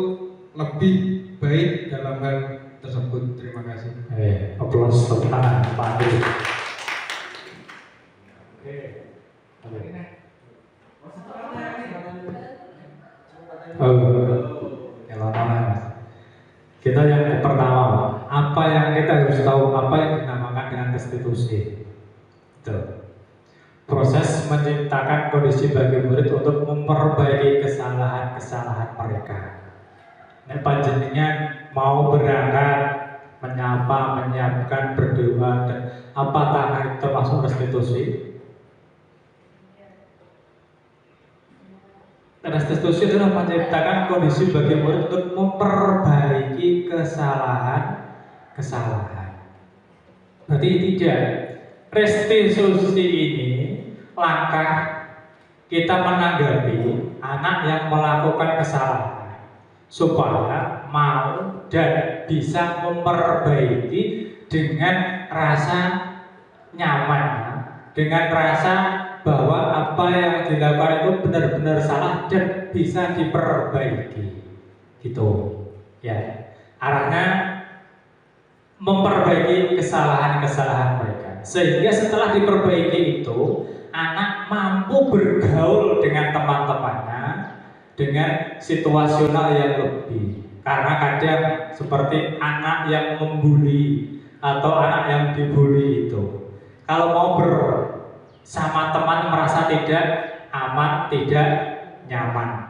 lebih baik dalam hal tersebut. Terima kasih.
Aplaus tepuk tangan Pak Adi. Kita yang pertama, apa yang kita harus tahu, apa yang dinamakan dengan restitusi. Proses menciptakan kondisi bagi murid untuk memperbaiki kesalahan-kesalahan mereka. Nek panjenengan mau berangkat, menyapa, menyiapkan, berdoa, dan apakah itu termasuk restitusi? Restitusi adalah menciptakan kondisi bagi murid untuk memperbaiki kesalahan-kesalahan. Berarti tidak. Restitusi ini langkah kita menanggapi anak yang melakukan kesalahan supaya mau dan bisa memperbaiki dengan rasa nyaman, dengan rasa bahwa apa yang dilakukan itu benar-benar salah dan bisa diperbaiki, gitu ya. Arahnya memperbaiki kesalahan-kesalahan mereka, sehingga setelah diperbaiki itu anak mampu bergaul dengan teman-temannya dengan situasional yang lebih. Karena kadang seperti anak yang membuli atau anak yang dibully itu, kalau mau bersama teman merasa tidak aman, tidak nyaman.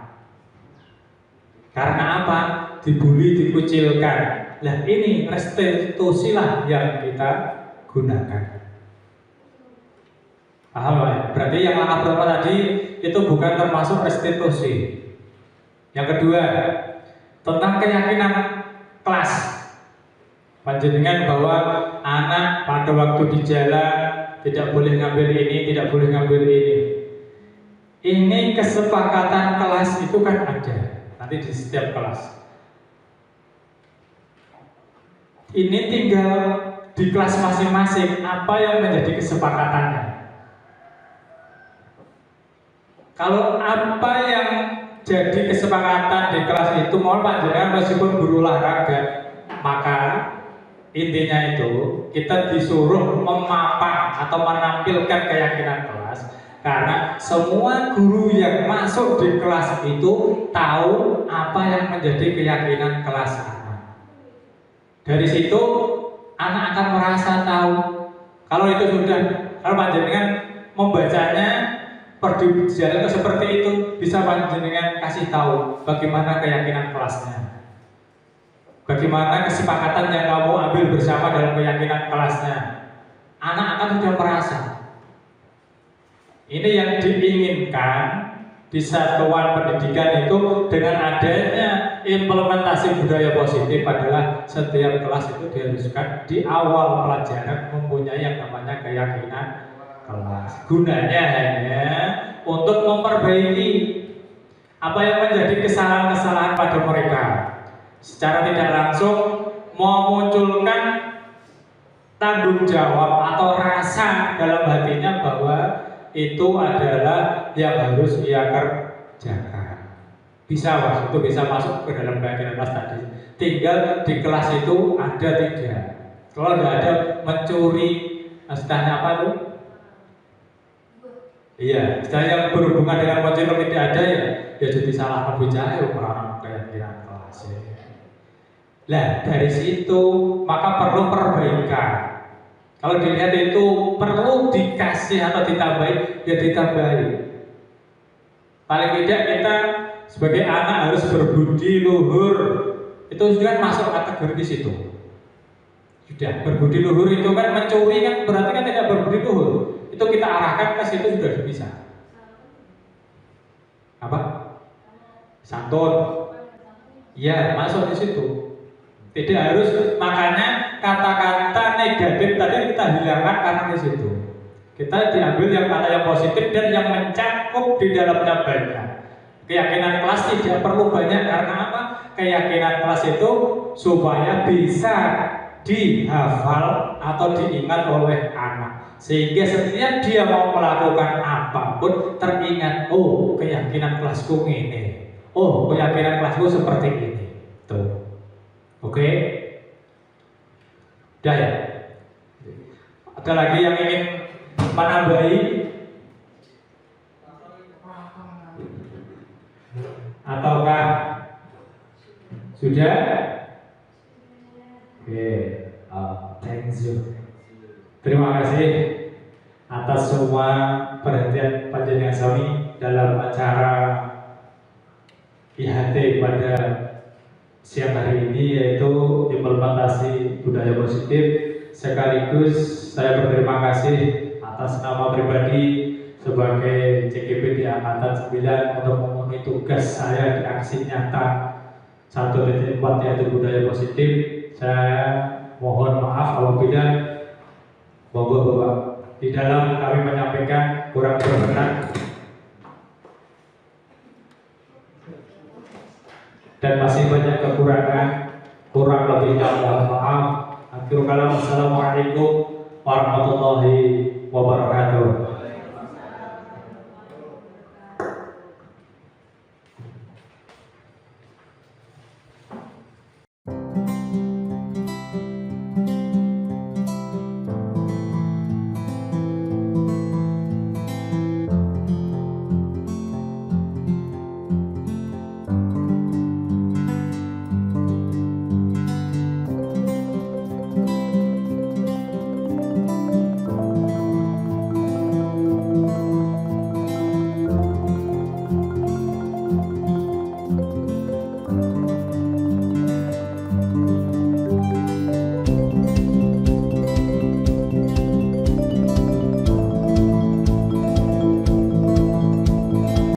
Karena apa? Dibully, dikucilkan. Nah, ini restitusi lah yang kita gunakan. Paham ya? Berarti yang langkah berapa tadi itu bukan termasuk restitusi. Yang kedua, tentang keyakinan kelas. Panjenengan bahwa anak pada waktu di jalan tidak boleh ngambil ini, tidak boleh ngambil ini. Ini kesepakatan kelas itu kan ada nanti di setiap kelas. Ini tinggal di kelas masing-masing apa yang menjadi kesepakatannya. Kalau apa yang jadi kesepakatan di kelas itu, mohon panjenengan meskipun guru olahraga, maka intinya itu kita disuruh memapak atau menampilkan keyakinan kelas, karena semua guru yang masuk di kelas itu tahu apa yang menjadi keyakinan kelas anak. Dari situ anak akan merasa tahu. Kalau itu sudah, kalau panjenengan membacanya perdialog seperti itu, bisa panjenengan kasih tahu bagaimana keyakinan kelasnya, bagaimana kesepakatan yang kamu ambil bersama dalam keyakinan kelasnya. Anak akan sudah merasa. Ini yang diinginkan di satuan pendidikan itu dengan adanya implementasi budaya positif adalah setiap kelas itu diharuskan di awal pelajaran mempunyai yang namanya keyakinan kelas. Gunanya hanya untuk memperbaiki apa yang menjadi kesalahan-kesalahan pada mereka. Secara tidak langsung memunculkan tanggung jawab atau rasa dalam hatinya bahwa itu adalah yang harus ia kerjakan. Bisa Mas, itu bisa masuk ke dalam keyakinan kelas tadi. Tinggal di kelas itu ada tidak. Kalau tidak ada mencuri, istilahnya apa tuh? Iya, istilahnya yang berhubungan dengan mencuri kalau tidak ada ya jadi salah bicara orang keyakinan kelas. Nah dari situ maka perlu perbaikan. Kalau dilihat itu perlu dikasih atau ditambahi, ya ditambahi. Paling tidak kita sebagai anak harus berbudi luhur. Itu sudah masuk kategori di situ. Sudah berbudi luhur itu kan mencuri kan berarti kan tidak berbudi luhur. Itu kita arahkan ke situ sudah bisa. Apa? Santun. Iya, masuk di situ. Tidak harus, makanya kata-kata negatif tadi kita hilangkan karena di situ. Kita diambil yang kata yang positif dan yang mencakup di dalamnya banyak. Keyakinan kelas tidak perlu banyak karena apa? Keyakinan kelas itu supaya bisa dihafal atau diingat oleh anak, sehingga setiap dia mau melakukan apapun teringat, oh keyakinan kelasku ini, oh keyakinan kelasku seperti ini. Tuh. Oke, udah ya. Ada lagi yang ingin menambahi? Ataukah sudah? Oke, thank you. Terima kasih atas semua perhatian panjenengan kami dalam acara IHT pada siang hari ini, yaitu implementasi budaya positif. Sekaligus saya berterima kasih atas nama pribadi sebagai CGP di Angkatan 9 untuk memenuhi tugas saya di aksi nyata 1.4 yaitu budaya positif. Saya mohon maaf apabila Bapak di dalam kami menyampaikan kurang berkenan dan masih banyak kekurangan, kurang lebihnya mohon maaf. Akhirul kalam, assalamualaikum warahmatullahi wabarakatuh.